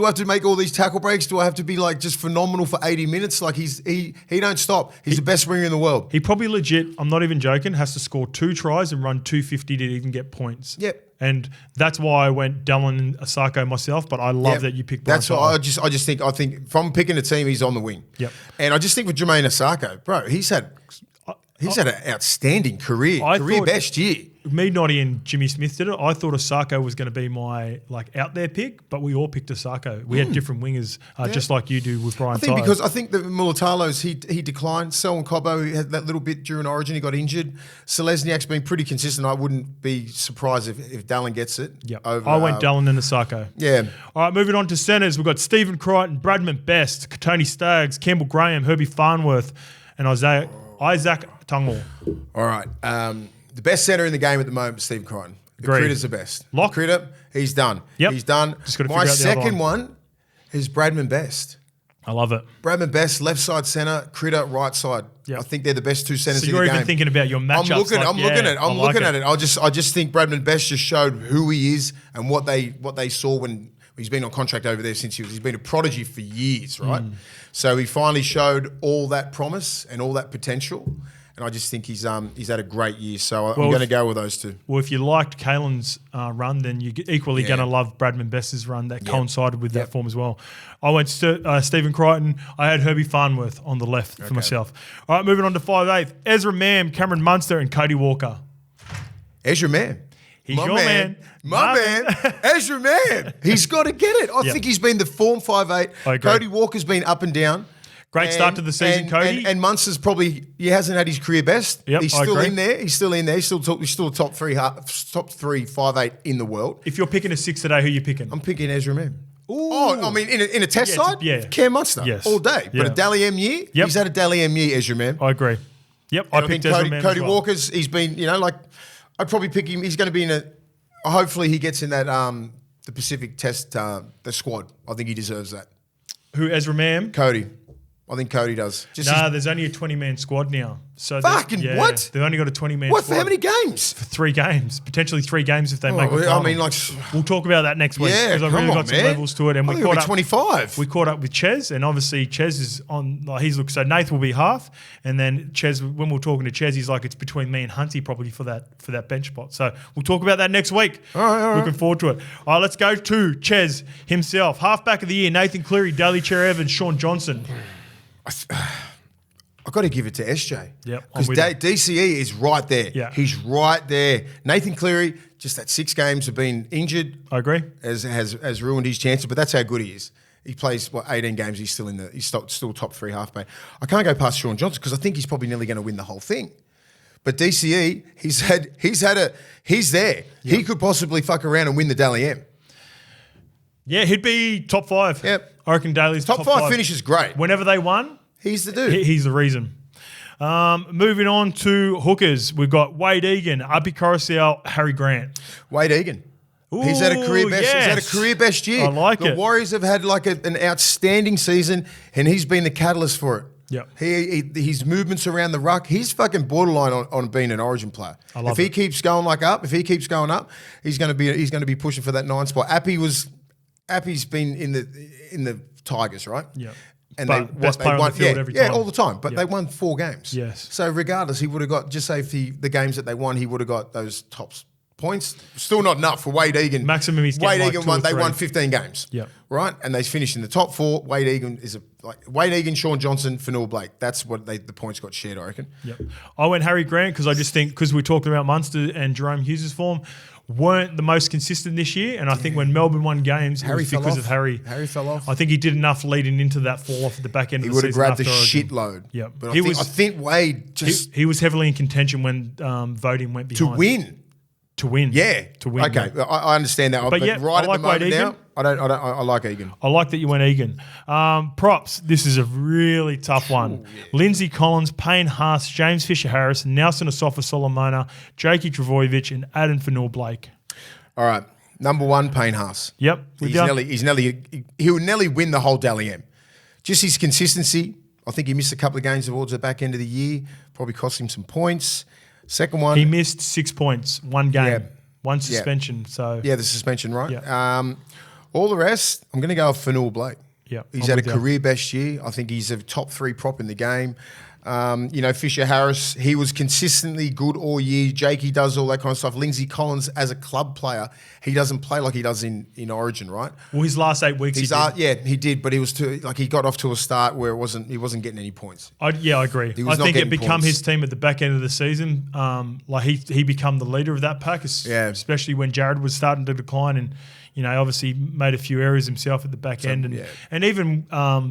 have to make all these tackle breaks? Do I have to be like just phenomenal for 80 minutes? Like he don't stop. He's the best winger in the world. He probably legit, I'm not even joking, has to score 2 tries and run 250 to even get points. Yep. And that's why I went Dallin and Asako myself, but I love that you picked Brian That's To'o. what I think if I'm picking a team, he's on the wing. Yep. And I just think with Jermaine Asako, bro, he's had He's had an outstanding career best year. Me, Noddy, and Jimmy Smith did it. I thought Osako was going to be my out there pick, but we all picked Osako. We had different wingers, just like you do with Brian. I think because I think that Mulitalo's he declined. Selwyn Cobbo had that little bit during Origin. He got injured. Selesniak's been pretty consistent. I wouldn't be surprised if Dallin gets it. Yeah, I went Dallin and Osako. Yeah. All right, moving on to centres. We've got Stephen Crichton, Bradman Best, Tony Staggs, Campbell Graham, Herbie Farnworth, and Isaac Tungall. All right. The best centre in the game at the moment is Steve Crichton. The Critter's the best. Lock. Critter, he's done. Yep. He's done. My second one is Bradman Best. I love it. Bradman Best, left side centre, Critter, right side. Yep. I think they're the best two centres in the game. So you're even thinking about your matchups. I'm looking at it. I just think Bradman Best just showed who he is and what they saw when he's been on contract over there since he's been a prodigy for years, right? So he finally showed all that promise and all that potential. And I just think he's had a great year. So I'm going to go with those two. Well, if you liked Kalen's run, then you're equally going to love Bradman Best's run that coincided with that form as well. I went Stephen Crichton. I had Herbie Farnworth on the left for myself. All right, moving on to 5'8". Ezra Mam, Cameron Munster, and Cody Walker. Ezra Mam. He's your man. My man. Ezra Mam. He's got to get it. I think he's been the form 5'8". Cody Walker's been up and down. Great start to the season, Cody. And Munster's he hasn't had his career best. Yep, he's still in there. He's still in there. He's still top three 5'8" in the world. If you're picking a 6 today, who are you picking? I'm picking Ezra Mam. Oh, I mean, in a test side, Cam Munster all day. But a Dally M year, he's had a Dally M year, Ezra Mam. I agree. Yep, I picked Ezra Mam. Cody Walker's, he's been, I'd probably pick him. He's going to be hopefully he gets in that the Pacific Test, the squad. I think he deserves that. Who, Ezra Mam? Cody. I think Cody does. There's only a 20-man squad now. So fucking what? They've only got a 20-man squad. What, for how many games? For 3 games. Potentially 3 games if they make it. I mean, we'll talk about that next week. Yeah, because I've really got some levels to it. And we caught up 25. We caught up with Ches, and obviously Ches is on. So Nath will be half, and then Ches. When we're talking to Ches, he's like, it's between me and Hunty probably for that bench spot. So we'll talk about that next week. All right. Looking forward to it. All right, let's go to Ches himself. Halfback of the year: Nathan Cleary, Daly Cherry Evans, Sean Johnson. I've got to give it to SJ. Yep. Because DCE is right there. Yeah. He's right there. Nathan Cleary, just that 6 games have been injured. I agree. Has ruined his chances, but that's how good he is. He plays 18 games. He's still top 3 halfback. I can't go past Sean Johnson because I think he's probably nearly going to win the whole thing. But DCE, he's there. Yep. He could possibly fuck around and win the Dally M. Yeah, he'd be top 5. Yep. I reckon Daly's top 5 finish is great. Whenever they won, he's the dude. He's the reason. Moving on to hookers, we've got Wade Egan, Api Coruscant, Harry Grant. Wade Egan. He's had a career best. Yes. He's had a career best year. I like it. The Warriors have had an outstanding season, and he's been the catalyst for it. Yeah. His movements around the ruck, he's fucking borderline on being an Origin player. If he keeps going up, he's going to be pushing for that 9 spot. Appy's been in the Tigers, right? Yeah. And best player on the field every time. Yeah, all the time. But they won 4 games. Yes. So regardless, he would have got, just say if the games that they won, he would have got those tops points. Still not enough for Wade Egan. Maximum he's Wade getting Egan they won 15 games. Yeah. Right? And they finished in the top 4. Wade Egan Wade Egan, Sean Johnson, Fanua Blake. That's what the points got shared, I reckon. Yep. I went Harry Grant because I just think, because we're talking about Munster and Jerome Hughes' form, weren't the most consistent this year, and I think when Melbourne won games, it was because of Harry. Harry fell off. I think he did enough leading into that fall off at the back end of the season. He would have grabbed a shitload. Yeah, but I think Wade just... He was heavily in contention when voting went behind. To win. Yeah. To win. Okay, yeah. I understand that. But yeah, right I like at the moment Wade Egan. now, I like Egan. I like that you went Egan. Props. This is a really tough one. Yeah. Lindsay Collins, Payne Haas, James Fisher-Harris, Nelson Asafa-Solomona, Jakey Travojevic, and Adam Fanua Blake. All right, number 1, Payne Haas. Yep. He'll nearly win the whole Dally M. Just his consistency. I think he missed a couple of games towards the back end of the year. Probably cost him some points. Second one, he missed 6 points, 1 game, 1 suspension. So the suspension, right? Yeah. All the rest, I'm going to go with Fanua Blake. Yeah, he's had a career best year. I think he's a top 3 prop in the game. Fisher Harris, he was consistently good all year. Jakey does all that kind of stuff. Lindsay Collins, as a club player, he doesn't play like he does in Origin, right? Well, his last 8 weeks, he did. He did, but he was he got off to a start where he wasn't getting any points. I agree. I think it became his team at the back end of the season. He become the leader of that pack, especially when Jared was starting to decline and. Obviously made a few errors himself at the back end. And even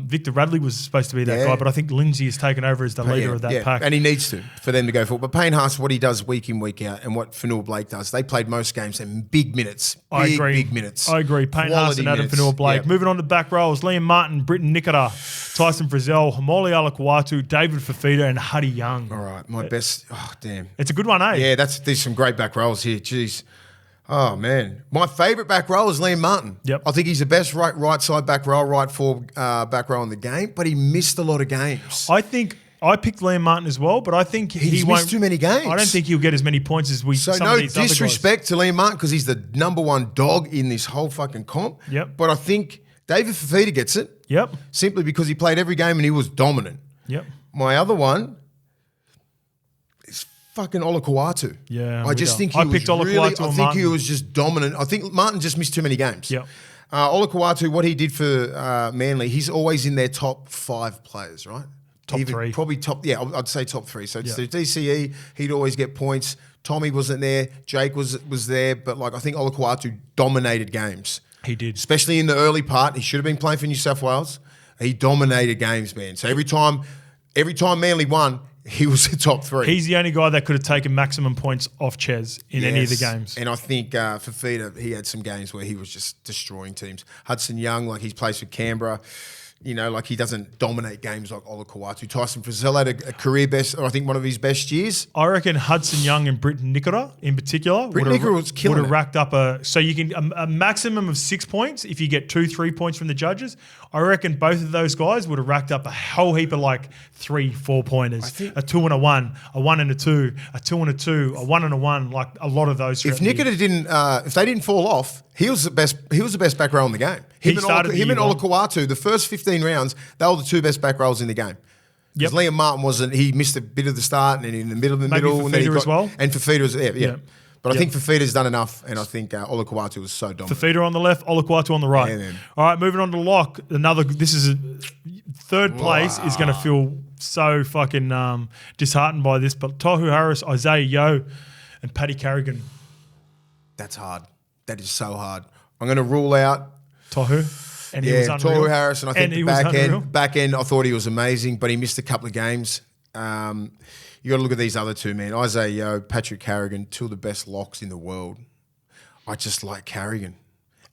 Victor Radley was supposed to be that guy, but I think Lindsay has taken over as the leader of that pack. And he needs to, for them to go forward. But Payne Haas, what he does week in, week out, and what Fanua Blake does, they played most games in big minutes. I agree. Big minutes. I agree. Payne Haas and Adam Fanua Blake. Yep. Moving on to back rows, Liam Martin, Britton Nikora, Tyson Frizzell, Hamoli Alakwatu, David Fafita, and Huddy Young. All right, my best. Oh, damn. It's a good one, eh? Yeah, there's some great back rows here. Jeez. Oh, man. My favourite back row is Liam Martin. Yep. I think he's the best right side back row, right forward back row in the game, but he missed a lot of games. I think I picked Liam Martin as well, but I think he won't missed too many games. I don't think he'll get as many points as some of these other guys. So no disrespect to Liam Martin because he's the number one dog in this whole fucking comp. Yep. But I think David Fafita gets it. Yep. Simply because he played every game and he was dominant. Yep. My other one is fucking Olakuatu. Yeah, I think he was just dominant. I think Martin just missed too many games. Yeah. Olakuatu, what he did for Manly, he's always in their top 5 players, right? Top 3. Probably top, I'd say top 3. So it's the DCE, he'd always get points. Tommy wasn't there. Jake was there. But I think Olakuatu dominated games. He did. Especially in the early part. He should have been playing for New South Wales. He dominated games, man. So every time Manly won, he was the top 3. He's the only guy that could have taken maximum points off Ches in any of the games. And I think Fafita, he had some games where he was just destroying teams. Hudson Young, he's plays for Canberra. He doesn't dominate games like Olakuatu. Tyson Frizzell had a career best, or I think one of his best years. I reckon Hudson Young and Britton Nikora in particular would have racked up a maximum of 6 points if you get 2-3 points from the judges. I reckon both of those guys would have racked up a whole heap of 3-4 pointers. A 2 and a 1, a 1 and a 2, a 2 and a 2, a 1 and a 1. A lot of those. If Nikora didn't, if they didn't fall off, he was the best back row in the game. Him and Olakuatu, the first 15 rounds, they were the 2 best back rows in the game. Because Liam Martin wasn't. He missed a bit of the start and in the middle of the middle. Fafita as well. And Fafita was there, yeah. But I think Fafita's done enough, and I think Olakuatu was so dominant. Fafita on the left, Olakuatu on the right. Yeah, man. All right, moving on to lock. This is third place is going to feel so fucking disheartened by this, but Tohu Harris, Isaiah Yeo, and Paddy Carrigan. That's hard. That is so hard. I'm going to rule out Tohu. And he was unreal. Tohu Harris, and I think the back end, I thought he was amazing, but he missed a couple of games. You got to look at these other 2, man. Isaiah Yeo, Patrick Carrigan, 2 of the best locks in the world. I just like Carrigan.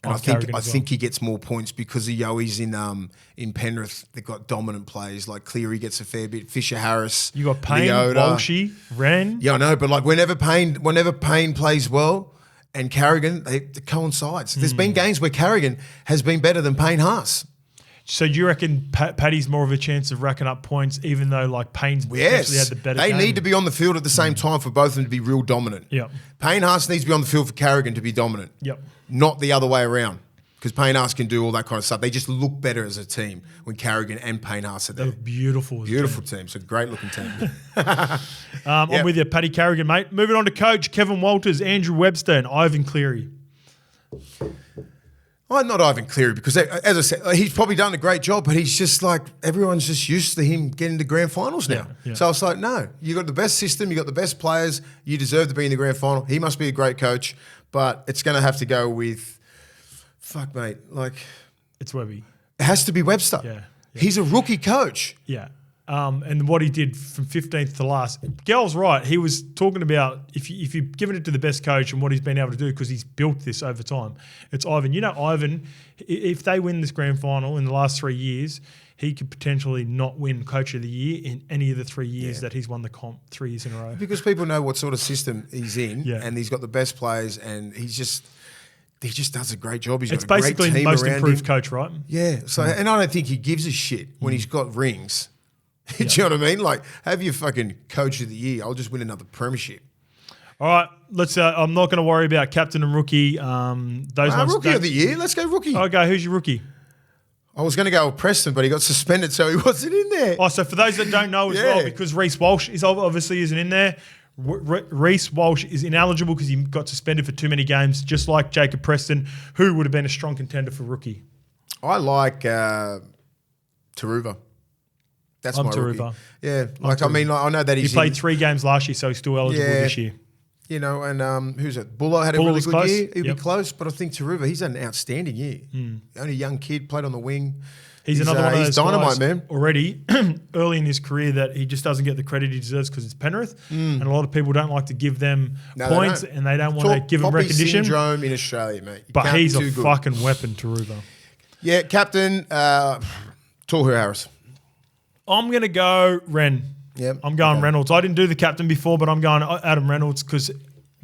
And I think he gets more points because of Yoe's in Penrith. They've got dominant players. Cleary gets a fair bit. Fisher Harris. You got Payne, Walshy, Wren. Yeah, I know, but whenever Payne plays well and Carrigan, it coincides. There's been games where Carrigan has been better than Payne Haas. So do you reckon Paddy's more of a chance of racking up points, even though Payne's potentially had the better game? They need to be on the field at the same time for both of them to be real dominant. Yep. Payne Haas needs to be on the field for Carrigan to be dominant. Yep. Not the other way around. Because Payne Haas can do all that kind of stuff. They just look better as a team when Carrigan and Payne Haas are there. They're beautiful. Beautiful team. It's a great looking team. I'm with you, Paddy Carrigan, mate. Moving on to coach, Kevin Walters, Andrew Webster, and Ivan Cleary. Not Ivan Cleary, because as I said, he's probably done a great job, but he's just everyone's just used to him getting to grand finals now. Yeah. So it's no, you got the best system, you got the best players, you deserve to be in the grand final. He must be a great coach, but it's going to have to go with, mate, it's Webby. It has to be Webster. Yeah. He's a rookie coach. Yeah. And what he did from 15th to last. Gal's right. He was talking about if you've given it to the best coach and what he's been able to do because he's built this over time, it's Ivan. Ivan, if they win this grand final in the last 3 years, he could potentially not win Coach of the Year in any of the 3 years that he's won the comp 3 years in a row. Because people know what sort of system he's in and he's got the best players and he just does a great job. He's got a great team around him. It's basically the most improved coach, right? Yeah. So, and I don't think he gives a shit when he's got rings. Do you know what I mean? Have your fucking Coach of the Year. I'll just win another premiership. All right, let's. I'm not going to worry about captain and rookie. Those ones. Rookie of the Year. Let's go rookie. Okay, who's your rookie? I was going to go with Preston, but he got suspended, so he wasn't in there. Oh, so for those that don't know as well, because Reece Walsh is obviously isn't in there, Reece Walsh is ineligible because he got suspended for too many games, just like Jacob Preston, who would have been a strong contender for rookie. I like Taruva. That's my Taruva. rookie. Yeah, like I mean, I know that he played 3 games last year, so he's still eligible this year. You know, and who's it? Buller had a really good year. He'd be close, but I think Taruva, he's had an outstanding year. Only a young kid, played on the wing. He's another one of those dynamite, guys man. Already early in his career that he just doesn't get the credit he deserves because it's Penrith, and a lot of people don't like to give them points and they don't want to give him recognition. Syndrome in Australia, mate. But he's a fucking weapon, Taruva. Yeah, captain, Tohu Harris. I'm going to go Ren. Yep. I'm going Reynolds. I didn't do the captain before, but I'm going Adam Reynolds because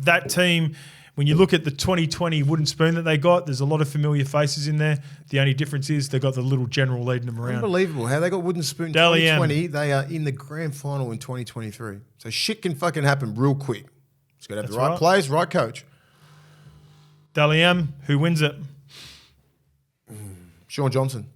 that team, when you look at the 2020 wooden spoon that they got, there's a lot of familiar faces in there. The only difference is they've got the little general leading them around. Unbelievable how they got wooden spoon in 2020. They are in the grand final in 2023. So shit can fucking happen real quick. Just got to have the right players, right coach. Dally M, who wins it? Sean Johnson.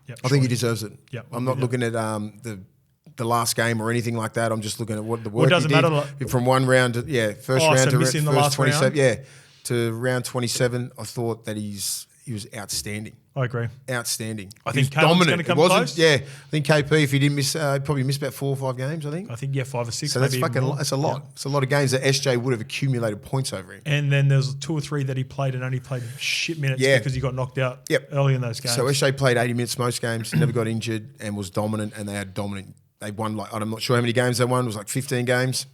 Yep, I think he deserves it. Yep, I'm not looking at the last game or anything like that. I'm just looking at what the work he did from one round to first round to missing the last 27. round? To round 27. I thought that he was outstanding. I agree. Outstanding. I think Caleb's going to come close. Yeah, I think KP, if he didn't miss, probably missed about 4 or 5 games, I think. 5 or 6. So that's that's a lot. Yeah. It's a lot of games that SJ would have accumulated points over him. And then there's 2 or 3 that he played and only played shit minutes because he got knocked out early in those games. So SJ played 80 minutes most games, never got injured, and was dominant, and they won I'm not sure how many games they won. It was like 15 games,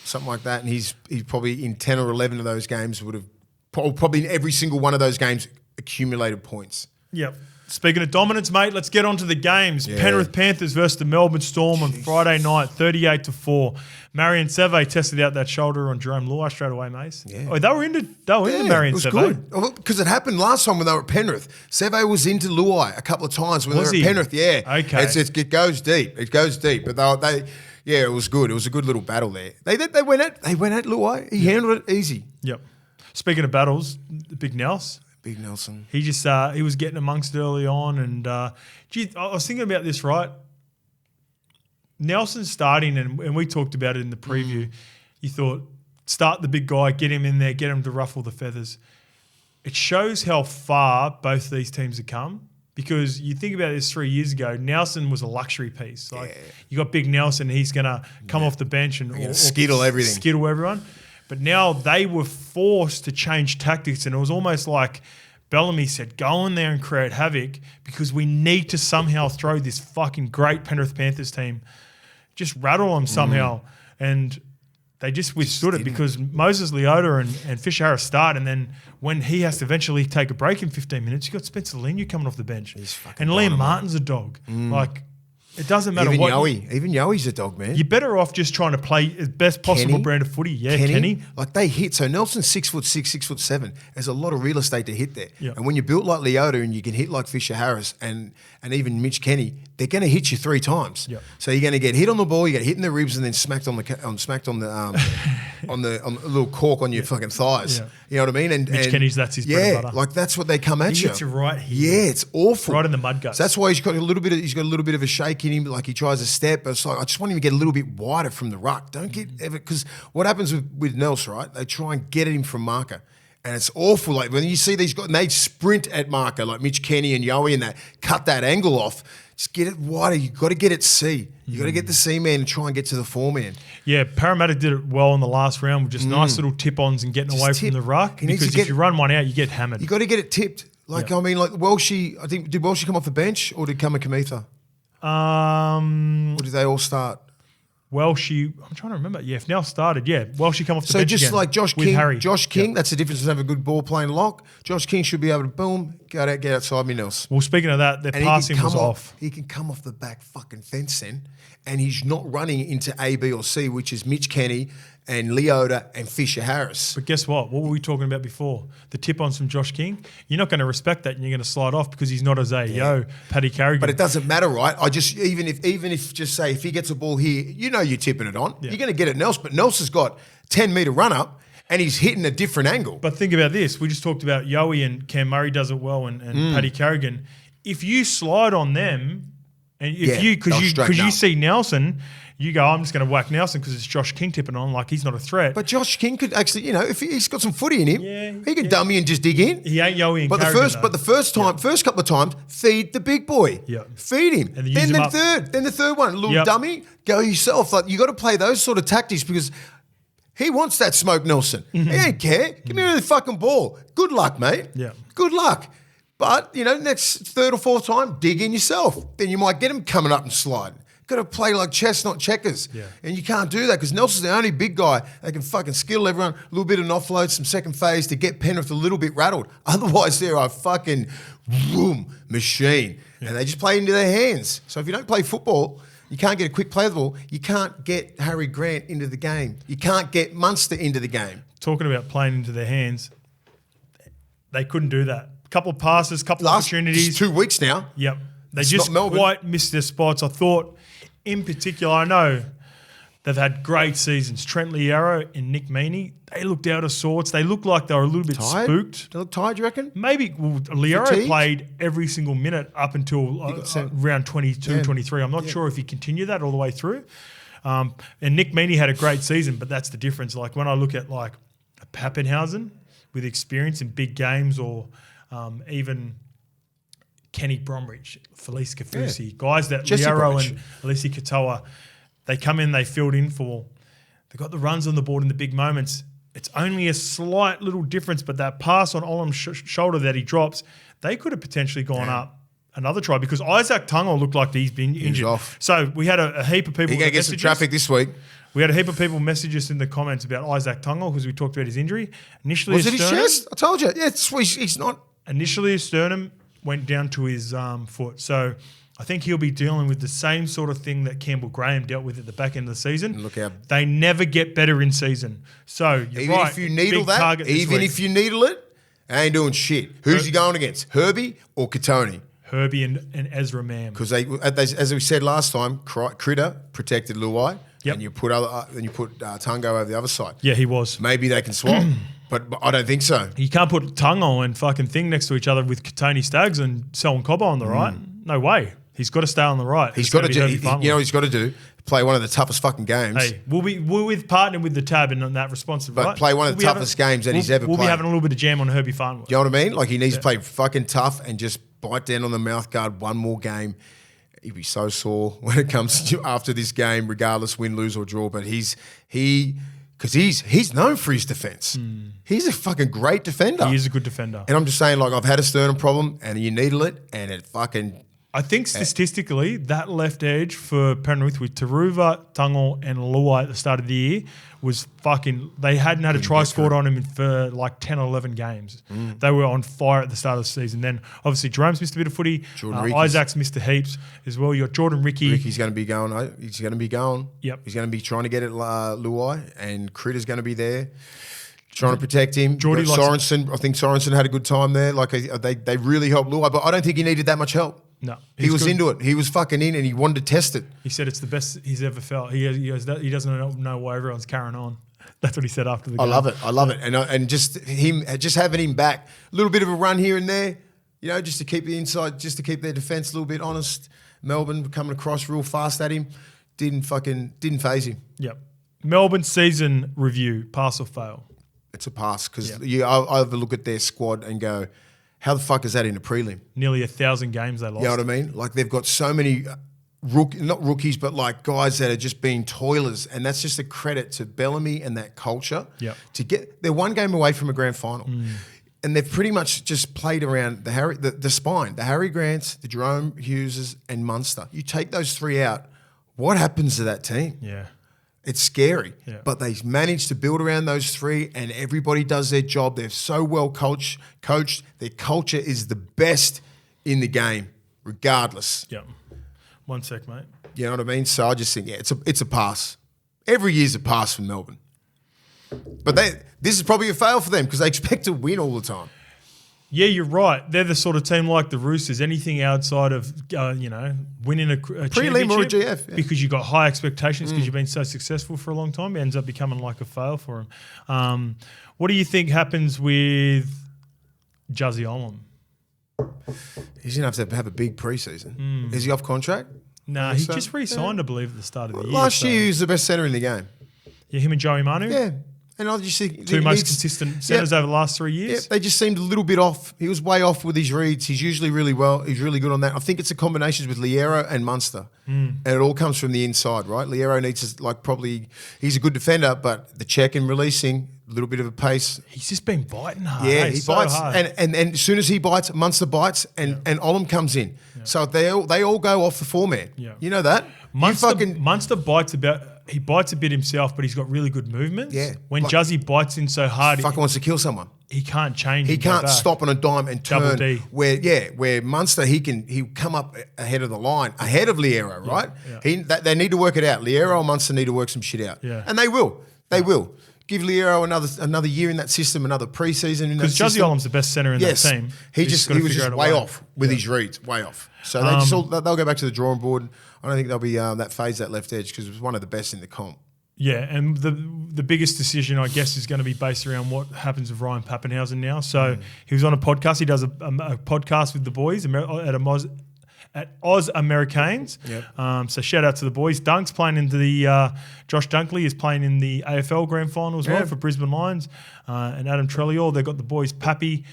something like that. And he's probably in 10 or 11 of those games would have probably in every single one of those games accumulated points. Yep. Speaking of dominance, mate, let's get on to the games. Yeah. Penrith Panthers versus the Melbourne Storm on Friday night, 38-4. Marion Seve tested out that shoulder on Jerome Luai straight away, mate. Yeah. Oh, they were into Marion Seve. It was good. Because it happened last time when they were at Penrith. Seve was into Luai a couple of times when they were at Penrith. Yeah. Okay. It goes deep. It goes deep. But it was good. It was a good little battle there. They went at Luai. He handled it easy. Yep. Speaking of battles, Big Nels. Big Nelson. He just he was getting amongst it early on, and I was thinking about this, right? Nelson starting, and we talked about it in the preview. You thought start the big guy, get him in there, get him to ruffle the feathers. It shows how far both these teams have come, because you think about this 3 years ago, Nelson was a luxury piece. You got Big Nelson, he's going to come off the bench and skittle everything, skittle everyone. But now they were forced to change tactics, and it was almost like Bellamy said, go in there and create havoc because we need to somehow throw this fucking great Penrith Panthers team, just rattle them somehow. And they just withstood it because Moses Leota and Fisher Harris start, and then when he has to eventually take a break in 15 minutes, you got Spencer Leniu coming off the bench. And Liam Martin's a dog. It doesn't matter even what. Even Yoey's a dog, man. You're better off just trying to play the best possible brand of footy. Yeah, Kenny. Like they hit. So Nelson's 6'6", 6'7". There's a lot of real estate to hit there. Yep. And when you're built like Leota and you can hit like Fisher Harris and even Mitch Kenny, they're going to hit you 3 times. Yep. So you're going to get hit on the ball, you get hit in the ribs, and then smacked on the on the little cork on your fucking thighs. Yeah. You know what I mean? And Mitch Kenny's, that's his bread and butter. Like that's what they come at he you. Hits you right here. Yeah, it's awful. Right in the mud guts. So that's why he's got a little bit of a shake in him. Like he tries to step. But it's like I just want him to get a little bit wider from the ruck. Don't get ever, because what happens with Nels, right? They try and get at him from marker. And it's awful. Like when you see these guys, and they sprint at marker, like Mitch Kenny and Yoey, and that cut that angle off. Just get it wider. You've got to get it C. You've got to get the C man and try and get to the 4 man. Yeah, Parramatta did it well in the last round with just nice little tip-ons and getting away from the ruck. Because if you run one out, you get hammered. You've got to get it tipped. Like, I mean, like Welshie, I think, did Welshie come off the bench or did Kamikamitha? Or did they all start? Welshie, I'm trying to remember. Yeah, if Nell started, Welshie come off the bench So just again like Josh with King, Harry. That's the difference between having a good ball playing lock. Josh King should be able to boom, get outside me, Nels. Well, speaking of that, their passing was off. He can come off the back fucking fence then, and he's not running into A, B or C, which is Mitch Kenny and Leota and Fisher Harris. But guess what? What were we talking about before? The tip-ons from Josh King? You're not going to respect that and you're going to slide off because he's not a Paddy Carrigan. But it doesn't matter, right? I just, even if just say, if he gets a ball here, you're tipping it on. Yeah. You're going to get it Nels, but Nels has got 10-metre run-up and he's hitting a different angle. But think about this. We just talked about Yoey and Cam Murray does it well and Paddy Carrigan. if you slide on them, and if Yeah, you they'll because straighten you up. see Nelson, you go, I'm just going to whack Nelson because it's Josh King tipping on, like he's not a threat. But Josh King could actually, if he's got some footy in him, Yeah, he could dummy and just dig in. he ain't Yowie and But the first couple of times, feed the big boy. Yeah. Feed him. And then use him up. Then the third one, little Yep. dummy, go yourself. Like you got to play those sort of tactics because he wants that smoke, Nelson. He ain't care. Give me the fucking ball. Good luck, mate. Yeah. Good luck. But next third or fourth time, dig in yourself. Then you might get him coming up and sliding. Got to play like chess, not checkers. Yeah. And you can't do that because Nelson's the only big guy that can fucking skill everyone, a little bit of an offload, some second phase to get Penrith a little bit rattled. Otherwise, they're a fucking machine. Yeah. And they just play into their hands. So if you don't play football, you can't get a quick play of the ball. You can't get Harry Grant into the game. You can't get Munster into the game. Talking about playing into their hands, they couldn't do that. Couple of passes, couple of opportunities. 2 weeks now. Yep. They It's just not Melbourne. quite missed their spots. I thought, in particular, I know they've had great seasons. Trent Liero and Nick Meaney, they looked out of sorts. They looked like they were a little bit Tired? spooked. They look tired, you reckon? Maybe Liero Fatigued? played every single minute up until round 22, 23. I'm not sure if he continued that all the way through. And Nick Meaney had a great season, but that's the difference. Like when I look at like a Pappenhausen with experience in big games or even Kenny Bromwich, Felice Kafusi, guys that Jesse Liero Bromwich. and Alessi Katoa, they come in, they filled in for, they got the runs on the board in the big moments. It's only a slight little difference, but that pass on Olam's shoulder that he drops, they could have potentially gone up another try because Isaac Tungo looked like he's been injured. off. So we had a heap of people. He's going to get some traffic this week. We had a heap of people message us in the comments about Isaac Tungo because we talked about his injury. Initially, Was it his chest? I told you. Yeah, he's not. Initially, his sternum went down to his foot. So I think he'll be dealing with the same sort of thing that Campbell Graham dealt with at the back end of the season. Look out. They never get better in season. So you're Even right. if you needle big that, target this even week. if you needle it, I ain't doing shit. Who's he going against? Herbie or Katoni? Herbie and Ezra Mam. Because as we said last time, Critter protected Luai, Yep. and you put Tungo over the other side. Yeah, he was. Maybe they can swap, but I don't think so. You can't put Tungo and fucking Thing next to each other with Katoni Staggs and Selwyn Cobbo on the right. No way. He's got to stay on the right. He's got to do. Herbie You Farnworth. know what he's got to do? Play one of the toughest fucking games. Hey, we're partnered with the tab in that response, But right? play one of the toughest games that he's ever We'll be played. having a little bit of jam on Herbie Farnworth. You know what I mean? Like he needs to play fucking tough and just bite down on the mouth guard one more game. He'd be so sore when it comes to after this game, regardless win, lose or draw. But he's known for his defense. He's a fucking great defender. He is a good defender. And I'm just saying, like I've had a sternum problem, and you needle it, and it fucking. I think statistically, that left edge for Penrith with Taruva, Tungo, and Luai at the start of the year was fucking. They hadn't had a try scored on him for like 10 or 11 games. They were on fire at the start of the season. Then obviously Jerome's missed a bit of footy. Isaac's missed a heaps as well. You got Jordan Ricky. Ricky's going to be going. He's going to be going. Yep. He's going to be trying to get at Luai, and Critter's going to be there. Trying to protect him. Geordie Sorensen, I think Sorensen had a good time there. Like they really helped Luai, but I don't think he needed that much help. No, He was good. into it. He was fucking in, and he wanted to test it. He said it's the best he's ever felt. He doesn't know why everyone's carrying on. That's what he said after the game. I love it, and just having him back, a little bit of a run here and there, just to keep the inside, just to keep their defense a little bit honest. Melbourne coming across real fast at him, didn't phase him. Yep. Melbourne season review, pass or fail? It's a pass because I look at their squad and go, how the fuck is that in a prelim? Nearly 1,000 games they lost. You know what I mean? Like they've got so many, not rookies, but like guys that are just being toilers, and that's just a credit to Bellamy and that culture. Yep. They're one game away from a grand final, and they've pretty much just played around the spine, the Harry Grants, the Jerome Hugheses, and Munster. You take those three out, what happens to that team? Yeah. It's scary, Yeah. but they managed to build around those three, and everybody does their job. They're so well coached. Their culture is the best in the game, regardless. Yep. 1 sec, mate. You know what I mean? So I just think, it's a pass. Every year's a pass for Melbourne. But this is probably a fail for them because they expect to win all the time. Yeah, you're right. They're the sort of team like the Roosters. Anything outside of, winning a Prelim or a championship, GF, yeah. because you've got high expectations because you've been so successful for a long time, it ends up becoming like a fail for them. What do you think happens with Juzzy Olam? He's going to have a big preseason. Is he off contract? Nah, he just re-signed, I believe, at the start of the year. Last year, he was the best centre in the game. Yeah, him and Joey Manu. Yeah. And I just see two most consistent centres over the last 3 years. Yeah, they just seemed a little bit off. He was way off with his reads. He's usually really well. He's really good on that. I think it's a combination with Liero and Munster. And it all comes from the inside, right? Liero needs to, he's a good defender, but the check and releasing, a little bit of a pace. He's just been biting hard. Yeah, he bites. Hard. And as soon as he bites, Munster bites and Olam comes in. Yeah. So they all go off the four-man. Yeah. You know that? Munster bites he bites a bit himself, but he's got really good movements. Yeah. When Juzzy bites in so hard, fucking wants to kill someone. He can't change. He can't stop on a dime and turn. Double D. Where Munster he'll come up ahead of the line, ahead of Liero, right? Yeah. They need to work it out. Liero and Munster need to work some shit out. Yeah. And they will. They will. Give Liero another year in that system, another preseason in that system. Because Juzzy Olam's the best centre in that team. He was just way off with his reads, way off. So they'll go back to the drawing board. I don't think they'll be that phase that left edge because it was one of the best in the comp. Yeah, and the biggest decision, I guess, is going to be based around what happens with Ryan Pappenhausen now. So he was on a podcast. He does a podcast with the boys at Oz Americanes. Yep. So shout out to the boys. Dunk's playing into the Josh Dunkley is playing in the AFL Grand Final as well for Brisbane Lions. And Adam Trellior, they've got the boys Pappy,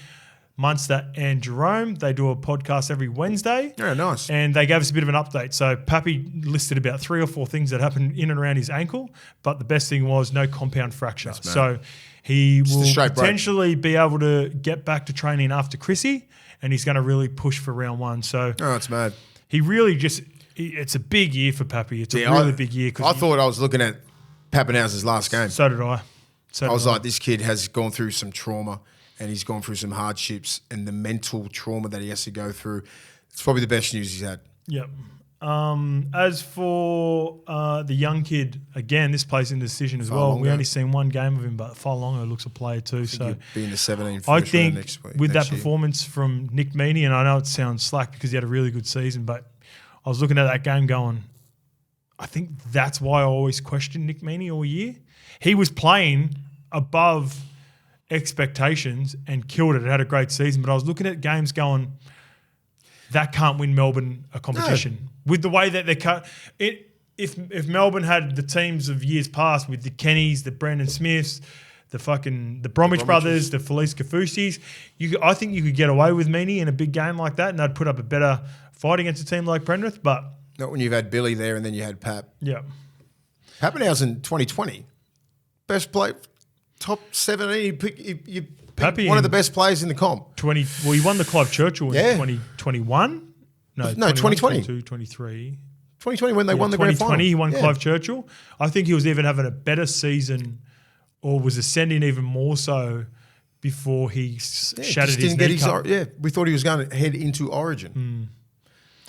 Munster and Jerome. They do a podcast every Wednesday. Yeah, nice. And they gave us a bit of an update. So Pappy listed about 3 or 4 things that happened in and around his ankle, but the best thing was no compound fracture. So he will potentially be able to get back to training after Chrissy, and he's going to really push for round 1. So it's mad. He really it's a big year for Pappy. It's a really big year. I thought I was looking at Pappenhausen's last game. So did I. I was like, this kid has gone through some trauma. And he's gone through some hardships and the mental trauma that he has to go through. It's probably the best news he's had. Yep. As for the young kid, again, this plays in the decision as well. We only seen one game of him, but Falongo looks a player too. So he'll be in the 17 I think with that performance from Nick Meaney, and I know it sounds slack because he had a really good season, but I was looking at that game going, I think that's why I always questioned Nick Meaney all year. He was playing above expectations and killed it. It had a great season, but I was looking at games going, that can't win Melbourne a competition. No. With the way that they cut it, if Melbourne had the teams of years past with the Kennys, the Brandon Smiths, the Bromwich brothers, the Felice Kafusis, I think you could get away with Meaney in a big game like that, and they'd put up a better fight against a team like Penrith. But not when you've had Billy there and then you had Pap. Yeah, Pappenhausen 2020, best play. Top 17, you pick one of the best players in the comp. He won the Clive Churchill in 2021. No, 2020. 23. 2020 when they won the grand final. 2020, he won Clive Churchill. I think he was even having a better season or was ascending even more so before he shattered his kneecap. We thought he was going to head into Origin.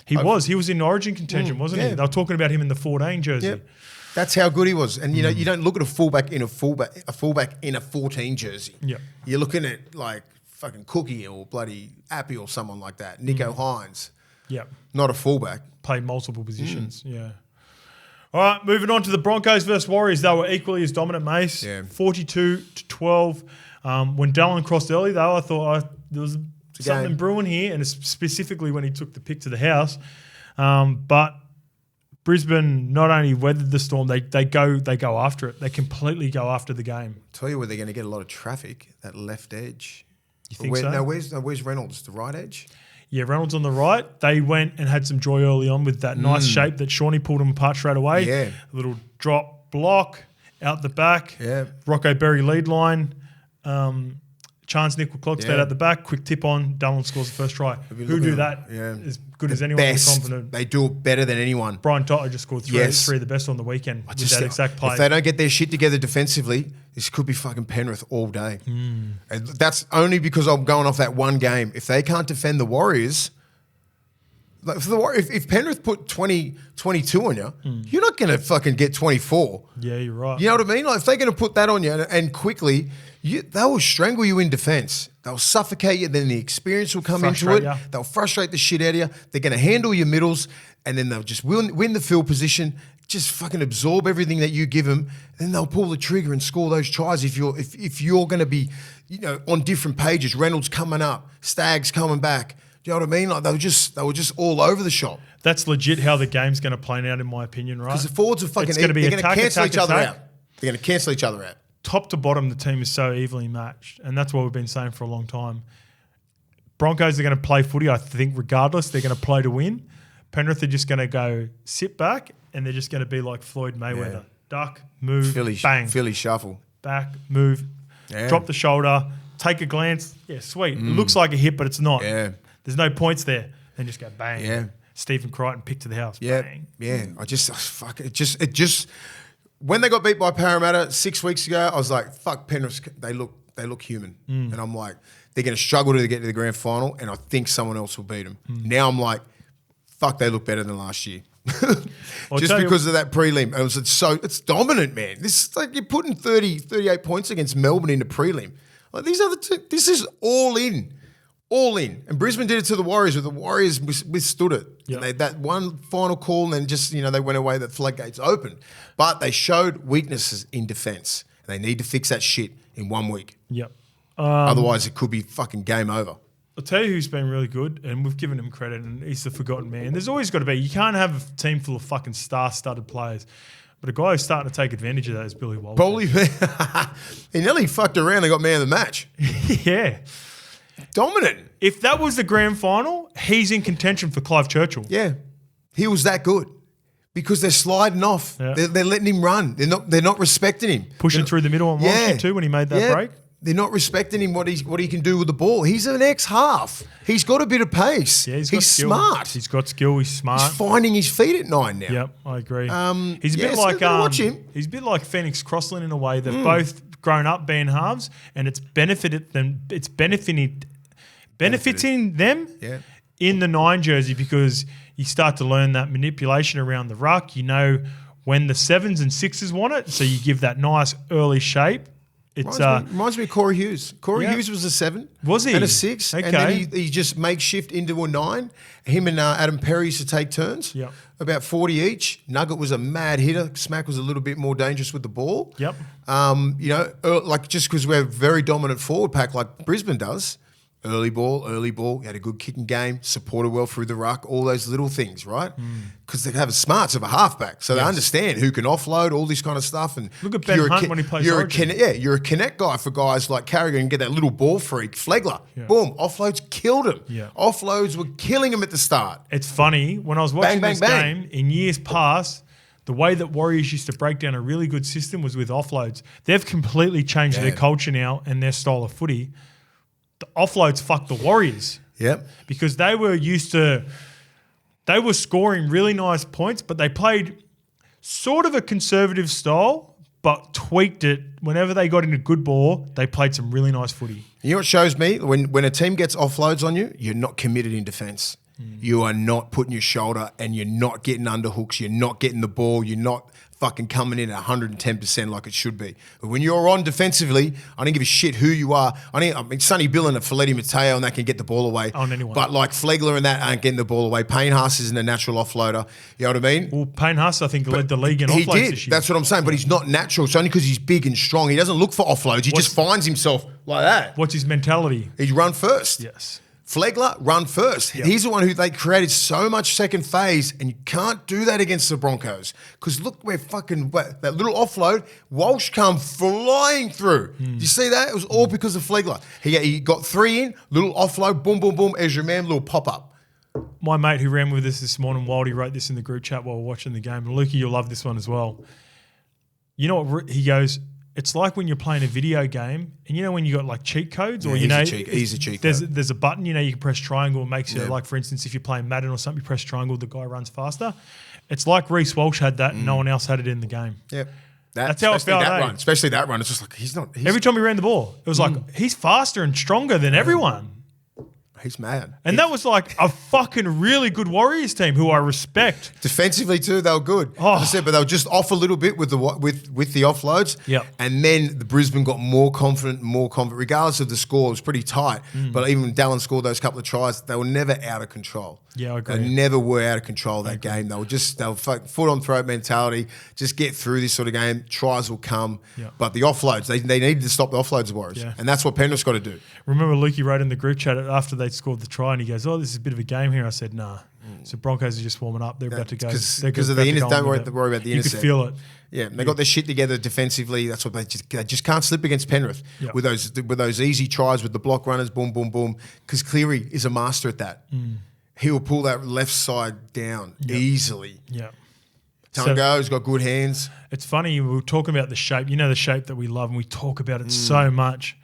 He was in Origin contention, wasn't he? They were talking about him in the 14 jersey. Yep. That's how good he was. And, you don't look at a fullback in a 14 jersey. Yep. You're looking at, like, fucking Cookie or bloody Appy or someone like that. Nico Hines. Yep. Not a fullback. Played multiple positions, yeah. All right, moving on to the Broncos versus Warriors. They were equally as dominant, Mace. Yeah. 42-12. When Dallin crossed early, though, I thought there was something brewing here, and specifically when he took the pick to the house. But Brisbane not only weathered the storm, they go after it. They completely go after the game. Tell you where they're going to get a lot of traffic, that left edge. You think so? No, where's Reynolds? The right edge? Yeah, Reynolds on the right. They went and had some joy early on with that nice shape that Shawnee pulled them apart straight away. Yeah. A little drop block out the back. Yeah. Rocco Berry lead line. Chance Nickel Clock stayed out the back. Quick tip on. Dallin scores the first try. Who do that as good as anyone? Confident. They do it better than anyone. Brian Toto just scored three of the best on the weekend with that exact play. If they don't get their shit together defensively, this could be fucking Penrith all day. And that's only because I'm going off that one game. If they can't defend the Warriors, if Penrith put 22 on you, you're not going to fucking get 24. Yeah, you're right. You know what I mean? Like if they're going to put that on you and quickly, they will strangle you in defence. They'll suffocate you. Then the experience will come into it. They'll frustrate the shit out of you. They're going to handle your middles, and then they'll just win the field position. Just fucking absorb everything that you give them. Then they'll pull the trigger and score those tries. If you're going to be, on different pages, Reynolds coming up, Staggs coming back. Do you know what I mean? Like they were just all over the shop. That's legit how the game's going to play out, in my opinion, right? Because the forwards are fucking. They're going to cancel each other out. They're going to cancel each other out. Top to bottom, the team is so evenly matched, and that's what we've been saying for a long time. Broncos are going to play footy, I think, regardless. They're going to play to win. Penrith are just going to go sit back, and they're just going to be like Floyd Mayweather. Yeah. Duck, move, bang. Philly shuffle. Back, move, drop the shoulder, take a glance. Yeah, sweet. It looks like a hit, but it's not. Yeah. There's no points there. Then just go bang. Yeah. Stephen Crichton pick to the house. Yeah. Bang. Yeah. It just when they got beat by Parramatta 6 weeks ago, I was like, fuck Penrith, they look human. And I'm like, they're going to struggle to get to the grand final, and I think someone else will beat them. Now I'm like, fuck, they look better than last year. Just because of that prelim. It's dominant, man. This is like you're putting 38 points against Melbourne in the prelim. Like these are this is all in. All in. And Brisbane did it to the Warriors, but the Warriors withstood it. Yep. And that one final call, and then just, they went away, the floodgates opened. But they showed weaknesses in defence. And they need to fix that shit in 1 week. Yep. Otherwise, it could be fucking game over. I'll tell you who's been really good, and we've given him credit, and he's the forgotten man. There's always got to be. You can't have a team full of fucking star-studded players. But a guy who's starting to take advantage of that is Billy Walters. He nearly fucked around and got man of the match. Yeah. Dominant. If that was the grand final, he's in contention for Clive Churchill. Yeah. He was that good. Because they're sliding off. Yeah. They're letting him run. They're not respecting him. Pushing through the middle on Walsh too when he made that break. They're not respecting him, what he can do with the ball. He's an ex-half. He's got a bit of pace. Yeah, he's smart. He's got skill. He's smart. He's finding his feet at 9 now. Yep, I agree. He's a yeah, bit so like watch him. He's a bit like Phoenix Crossland in a way. They've both grown up being halves, and it's benefited them. It's benefiting them Yeah. in the 9 jersey because you start to learn that manipulation around the ruck. You know when the 7s and 6s want it, so you give that nice early shape. It's reminds me of Corey Hughes. Corey Yeah. Hughes was a 7. Was he? And a 6. Okay. And then he just makeshift into a 9. Him and Adam Perry used to take turns. Yep. About 40 each. Nugget was a mad hitter. Smack was a little bit more dangerous with the ball. Yep. Like just because we're a very dominant forward pack like Brisbane does. Early ball. He had a good kicking game, supported well through the ruck, all those little things, right? Because they have smarts of a halfback. So they understand who can offload, all this kind of stuff. And look at Ben Hunt when he plays Origin. You're a connect guy for guys like Carrigan and get that little ball freak. Flegler, boom, offloads killed him. Yeah. Offloads were killing him at the start. It's funny, when I was watching this game, in years past, the way that Warriors used to break down a really good system was with offloads. They've completely changed their culture now and their style of footy. The offloads fucked the Warriors. Yep. Because they were scoring really nice points, but they played sort of a conservative style, but tweaked it. Whenever they got into good ball, they played some really nice footy. You know what shows me? When a team gets offloads on you, you're not committed in defence. You are not putting your shoulder and you're not getting underhooks. You're not getting the ball. You're not fucking coming in at 110% like it should be. But when you're on defensively, I don't give a shit who you are. I mean, Sonny Bill and Feletti Mateo and that can get the ball away. On anyone. But like Flegler and that aren't getting the ball away. Payne Haas isn't a natural offloader. You know what I mean? Well, Payne Haas, I think, led the league in offloads this year. That's what I'm saying. But he's not natural. It's only because he's big and strong. He doesn't look for offloads. He just finds himself like that. What's his mentality? He's run first. Yes. Flegler, run first. Yep. He's the one who they created so much second phase, and you can't do that against the Broncos. Because look where that little offload, Walsh come flying through. Did you see that? It was all because of Flegler. He got 3 in, little offload, boom, boom, boom, Ezra Man, little pop-up. My mate who ran with us this morning, Wildy, wrote this in the group chat while we're watching the game. And Lukey, you'll love this one as well. You know what? He goes, it's like when you're playing a video game, and you know when you got like cheat codes, or he's a cheat code. There's a button, you can press triangle, and makes you like, for instance, if you're playing Madden or something, you press triangle, the guy runs faster. It's like Reece Walsh had that, and no one else had it in the game. Yep. That's how it felt. Especially that run. It's just like every time he ran the ball, it was like he's faster and stronger than everyone. He's mad. And that was like a fucking really good Warriors team who I respect. Defensively too, they were good. As I said, but they were just off a little bit with the offloads. Yep. And then the Brisbane got more confident. Regardless of the score, it was pretty tight. But even when Dallin scored those couple of tries, they were never out of control. Yeah, I agree. They never were out of control that game. They were foot on throat mentality. Just get through this sort of game. Tries will come. Yep. But the offloads, they needed to stop the offloads, Warriors. Yeah. And that's what Penrith's got to do. Remember Lukey wrote in the group chat after they they scored the try, and he goes, "Oh, this is a bit of a game here." I said, "Nah." So Broncos are just warming up. They're about to go. Because of the don't worry about the intercept. You could feel it. Yeah, they got their shit together defensively. That's what they just can't slip against Penrith with those easy tries with the block runners. Boom, boom, boom. Because Cleary is a master at that. He will pull that left side down easily. Yeah. Tungo's got good hands. It's funny, we were talking about the shape. You know the shape that we love, and we talk about it so much.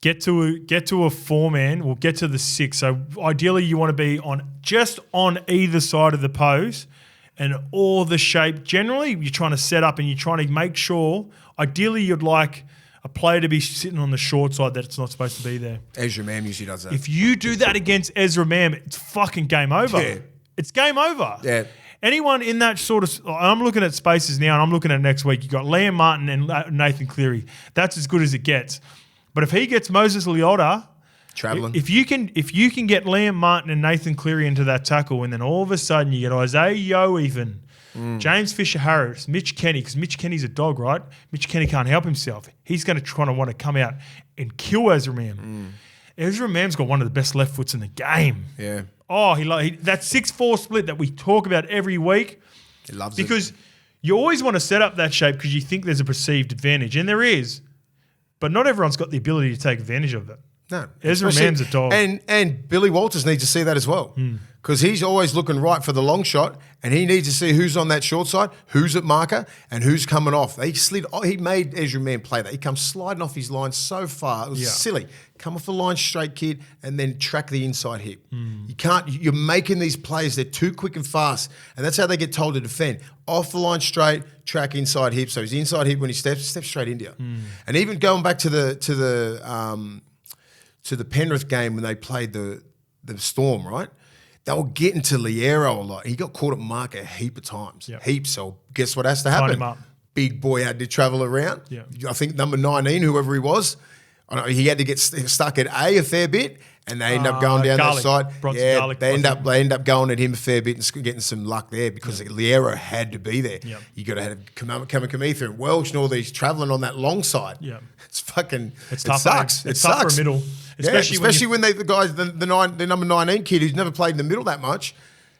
Get to a 4-man, we'll get to the 6. So ideally you want to be just on either side of the post, and all the shape. Generally you're trying to set up and you're trying to make sure, ideally you'd like a player to be sitting on the short side that it's not supposed to be there. Ezra Mam usually does that. If you do that against Ezra Mam, it's fucking game over. Yeah. It's game over. Yeah. Anyone in that sort of... I'm looking at spaces now, and I'm looking at next week. You've got Liam Martin and Nathan Cleary. That's as good as it gets. But if he gets Moses Leota... Travelling. If you can get Liam Martin and Nathan Cleary into that tackle, and then all of a sudden you get Isaiah Yeo even, James Fisher-Harris, Mitch Kenny, because Mitch Kenny's a dog, right? Mitch Kenny can't help himself. He's going to want to come out and kill Ezra Mam. Ezra Mam's got one of the best left foots in the game. Yeah. Oh, that 6-4 split that we talk about every week. He loves because you always want to set up that shape because you think there's a perceived advantage, and there is, but not everyone's got the ability to take advantage of it. No. Ezra Mam's a dog. And Billy Walters needs to see that as well. Because he's always looking right for the long shot, and he needs to see who's on that short side, who's at marker, and who's coming off. He made Ezra Mam play that. He comes sliding off his line so far. It was silly. Come off the line straight, kid, and then track the inside hip. You can't. You're making these plays. They're too quick and fast, and that's how they get told to defend. Off the line straight, track inside hip. So his inside hip when he steps straight into you. And even going back to the Penrith game when they played the Storm, right? They were getting to Liero a lot. He got caught at mark a heap of times. Heaps. So guess what has to happen? Him up. Big boy had to travel around. Yeah. I think number 19, whoever he was, he had to get stuck at A fair bit, and they end up going down that side. They end up going at him a fair bit and getting some luck there because Liero had to be there. You got to have Kamitha and Welch and all these travelling on that long side. It's fucking. It's tough. Sucks. It's tough for a middle. Especially when the number 19 kid who's never played in the middle that much.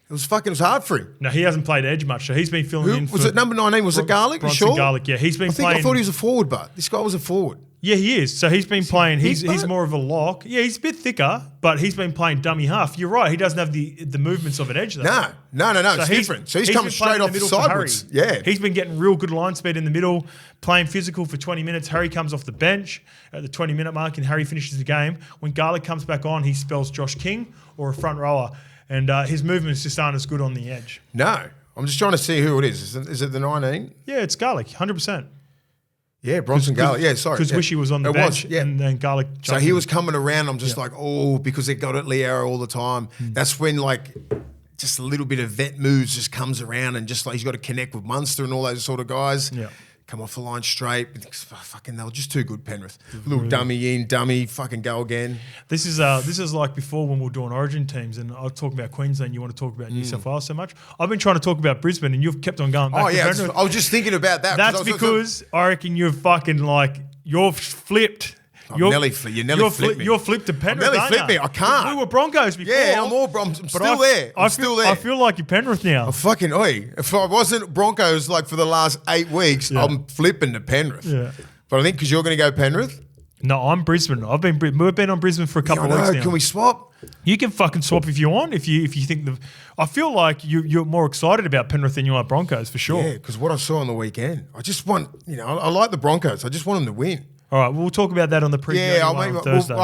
It was hard for him. No, he hasn't played edge much, so he's been filling in. Was it number 19? Was it Garlic? Bronson Sure. Garlic, yeah. He's been playing. I thought he was a forward, but this guy was a forward. Yeah, he is. So he's been playing. He's more of a lock. Yeah, he's a bit thicker, but he's been playing dummy half. You're right. He doesn't have the movements of an edge, though. No. So it's different. So he's coming straight off the sideways. Yeah. He's been getting real good line speed in the middle, playing physical for 20 minutes. Harry comes off the bench at the 20-minute mark, and Harry finishes the game. When Garlic comes back on, he spells Josh King or a front rower, and his movements just aren't as good on the edge. No. I'm just trying to see who it is. Is it the 19? Yeah, it's Garlic, 100%. Yeah, Bronson Garlic. Yeah, sorry. Because Wishy was on the bench, and then Garlic jumped So he was coming around. I'm just because they got at Liero all the time. That's when, just a little bit of vet moves just comes around, and just he's got to connect with Munster and all those sort of guys. Yeah. Come off the line straight. Fucking, they were just too good, Penrith. Little dummy, fucking go again. This is like before when we were doing Origin teams, and I was talking about Queensland. You want to talk about New South Wales so much. I've been trying to talk about Brisbane, and you've kept on going back. I was just thinking about that. That's because I reckon you've fucking you're flipped. You nearly flipped me. You're flipped to Penrith, nearly flipped me. I can't. We were Broncos before. Yeah, I'm still there. I'm still there. I feel like you're Penrith now. If I wasn't Broncos for the last 8 weeks, I'm flipping to Penrith. Yeah. But I think because you're going to go Penrith. No, I'm Brisbane. We've been on Brisbane for a couple of weeks now. Can we swap? You can fucking swap if you want. If you think I feel like you're more excited about Penrith than you are Broncos for sure. Yeah, because what I saw on the weekend, I just want I like the Broncos. I just want them to win. All right, we'll talk about that on the preview on Thursday.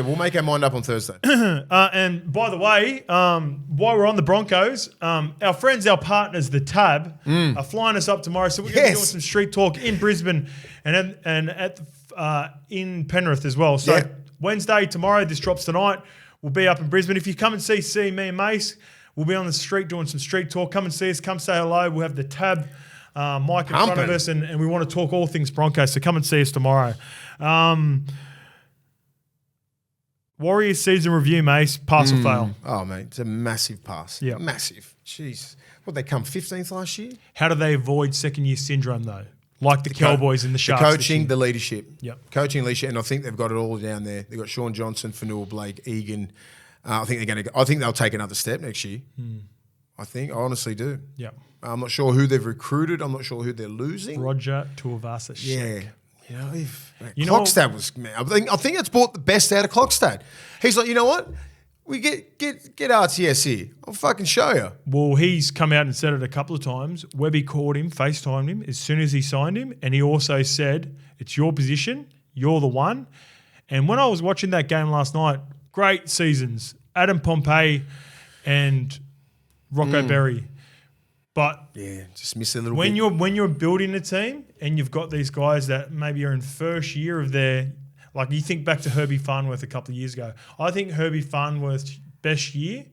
We'll make our mind up on Thursday. And by the way, while we're on the Broncos, our friends, our partners, the Tab, are flying us up tomorrow. So we're going to be doing some street talk in Brisbane and in Penrith as well. So Wednesday, tomorrow, this drops tonight. We'll be up in Brisbane. If you come and see me and Mace, we'll be on the street doing some street talk. Come and see us. Come say hello. We'll have the Tab Mike in front of us, and we want to talk all things Broncos, so come and see us tomorrow. Warriors season review, Mace, pass or fail? Oh, mate, it's a massive pass. Yeah, massive. Jeez. What, they come 15th last year? How do they avoid second-year syndrome, though? Like the Cowboys and the Sharks. The coaching, the leadership. Yep. Coaching, leadership, and I think they've got it all down there. They've got Sean Johnson, Fanua Blake, Egan, I think they'll take another step next year. I honestly do. Yeah. I'm not sure who they've recruited. I'm not sure who they're losing. Roger Tuivasa. Yeah. Clockstad was, man. I think that's brought the best out of Clockstad. He's like, you know what? We get RTS here. I'll fucking show you. Well, he's come out and said it a couple of times. Webby called him, FaceTimed him as soon as he signed him, and he also said, it's your position, you're the one. And when I was watching that game last night, great seasons, Adam Pompey and Rocco Berry. But just miss a little when bit. when you're building a team and you've got these guys that maybe are in first year of their, like you think back to Herbie Farnworth a couple of years ago. I think Herbie Farnworth's best year,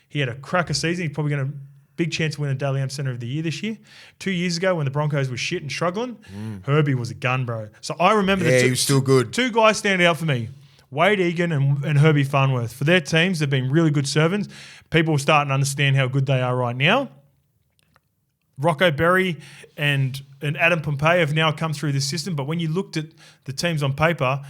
he had a cracker season. He's probably going to big chance to win a Dally M Centre of the Year this year. 2 years ago when the Broncos were shit and struggling, Herbie was a gun, bro. So I remember he was still good. Two guys stand out for me. Wade Egan and Herbie Farnworth. For their teams, they've been really good servants. People are starting to understand how good they are right now. Rocco Berry and Adam Pompey have now come through this system, but when you looked at the teams on paper,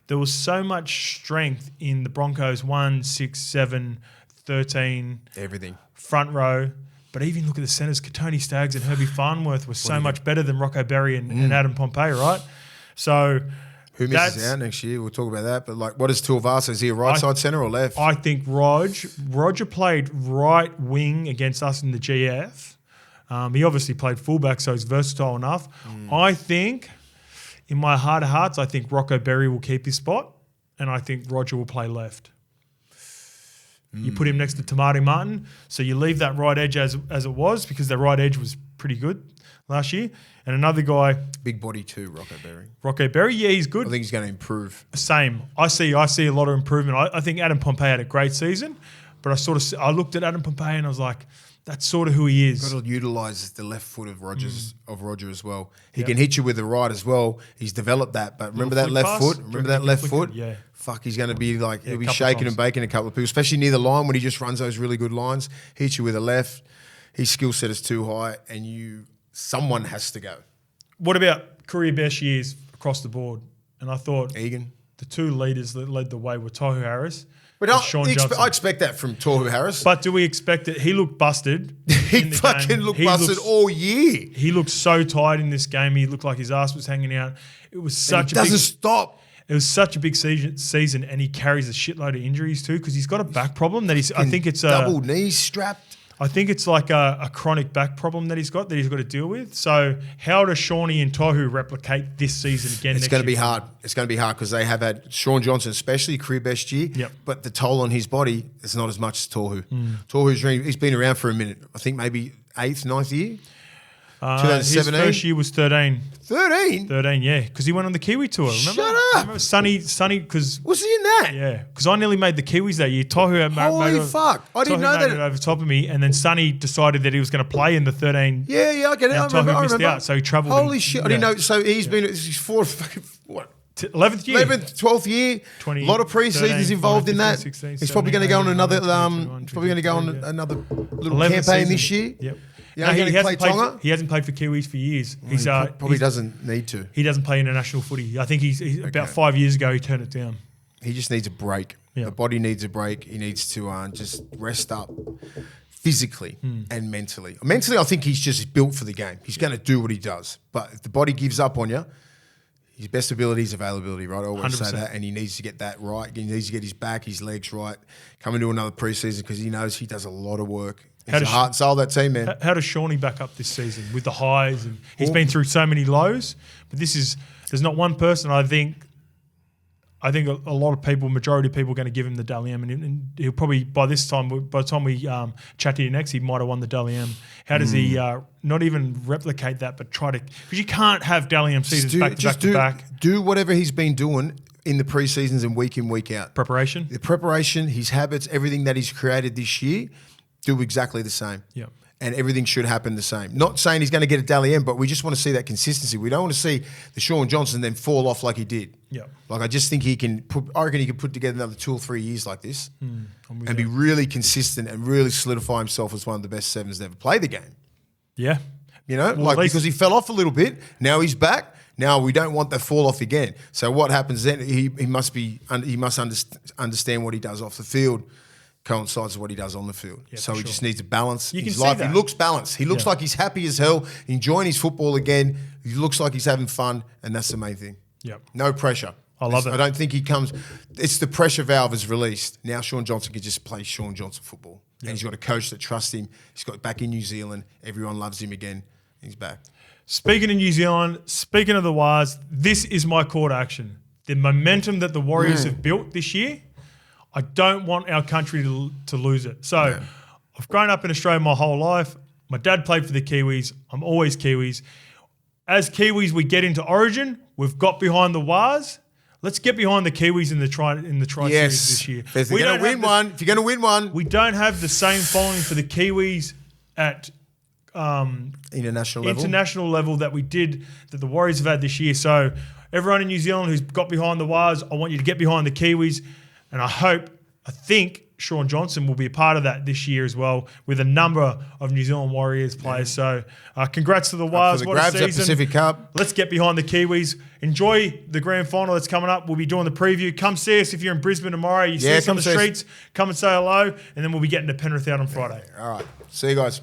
there was so much strength in the Broncos 1, 6, 7, 13. Everything. Front row. But even look at the centres, Katoni Staggs and Herbie Farnworth were so much better than Rocco Berry and Adam Pompey, right? So who misses out next year? We'll talk about that. But like, what is Tuivasa? Is he a right side centre or left? I think Roger played right wing against us in the GF. He obviously played fullback, so he's versatile enough. I think, in my heart of hearts, I think Rocco Berry will keep his spot, and I think Roger will play left. You put him next to Tamari Martin, so you leave that right edge as it was, because the right edge was pretty good last year. And another guy, big body too, Rocco Berry. Rocco Berry, yeah, he's good. I think he's going to improve. Same. I see a lot of improvement. I think Adam Pompey had a great season, but I looked at Adam Pompey and I was like, that's sort of who he is. Got to utilise the left foot of Roger as well. He can hit you with the right as well. He's developed that, but remember that left foot? Remember that left foot? Yeah. Fuck, he's going to be like, he'll be shaking and baking a couple of people, especially near the line when he just runs those really good lines. Hits you with a left. His skill set is too high, and someone has to go. What about career best years across the board? And I thought Egan, the two leaders that led the way were Tohu Harris. But I expect that from Tohu Harris. But do we expect it? He looked busted. He fucking looked busted all year. He looked so tired in this game. He looked like his ass was hanging out. It was such doesn't stop. It was such a big season, and he carries a shitload of injuries too because he's got a back problem that I think it's double knees strapped. I think it's like a chronic back problem that he's got to deal with. So how does Shawnee and Tohu replicate this season again? It's going to be hard. It's going to be hard because they have had Sean Johnson, especially career best year. Yep. But the toll on his body is not as much as Tohu. He's been around for a minute. I think maybe 8th, 9th year. 2017. His first year was 13. 13? 13, yeah, because he went on the Kiwi tour. Remember? Shut up. Remember Sonny, because was he in that? Yeah, because I nearly made the Kiwis that year. Tohu Holy fuck! I didn't know that. It over top of me, and then Sonny decided that he was going to play in the 13. Yeah, I get it. I remember. Missed out, so he travelled. Holy shit! I didn't know. So he's been. He's 11th year, 11th, 12th year. A lot of pre-seasons involved in that. 16, he's probably going to go on another. 21, He's probably going to go on another little 11th campaign season. this year. Yep. Yeah, he hasn't played for Kiwis for years. He probably doesn't need to. He doesn't play international footy. I think he's about 5 years ago he turned it down. He just needs a break. Yeah. The body needs a break. He needs to just rest up physically and mentally. Mentally, I think he's just built for the game. He's going to do what he does. But if the body gives up on you, his best ability is availability, right? I always 100%. say that. And he needs to get that right. He needs to get his back, his legs right, come into another preseason because he knows he does a lot of work. He's the heart and soul of that team, man. How does Shawnee back up this season with the highs? And he's been through so many lows, but there's not one person I think a lot of people, majority of people are going to give him the Dally M, and he'll probably by the time we chat to you next, he might have won the Dally M. How does he not even replicate that, but try to? Because you can't have Dally M seasons back to back. Do whatever he's been doing in the pre-seasons and week in, week out. Preparation, his habits, everything that he's created this year. Do exactly the same. Yeah. And everything should happen the same. Not saying he's going to get a Dally M, but we just want to see that consistency. We don't want to see the Sean Johnson then fall off like he did. Yeah. Like I just think I reckon he can put together another 2 or 3 years like this and be really consistent and really solidify himself as one of the best sevens to ever play the game. Yeah. You know, because he fell off a little bit. Now he's back. Now we don't want that fall off again. So what happens then? He must understand what he does off the field. coincides with what he does on the field. Yeah, so for he sure. just needs a balance You in can his see life. that. He looks balanced. He looks like he's happy as hell, enjoying his football again. He looks like he's having fun, and that's the main thing. Yep. No pressure. I love it. I don't think he comes. It's the pressure valve is released. Now Sean Johnson can just play Sean Johnson football. And he's got a coach that trusts him. He's got back in New Zealand. Everyone loves him again. He's back. Speaking of New Zealand, speaking of the Wars, this is my call to action. The momentum that the Warriors have built this year, I don't want our country to lose it. So I've grown up in Australia my whole life. My dad played for the Kiwis. I'm always Kiwis. As Kiwis, we get into Origin. We've got behind the Wars. Let's get behind the Kiwis in the tri series this year. If you're going to win one, we don't have the same following for the Kiwis at international level that the Warriors have had this year. So everyone in New Zealand who's got behind the Wars, I want you to get behind the Kiwis, and I think Sean Johnson will be a part of that this year as well, with a number of New Zealand Warriors players. So congrats to the Wars. What a season. Pacific Cup. Let's get behind the Kiwis. Enjoy the grand final that's coming up. We'll be doing the preview. Come see us if you're in Brisbane tomorrow. You see us on the streets. Come and say hello, and then we'll be getting to Penrith out on Friday. All right. See you guys.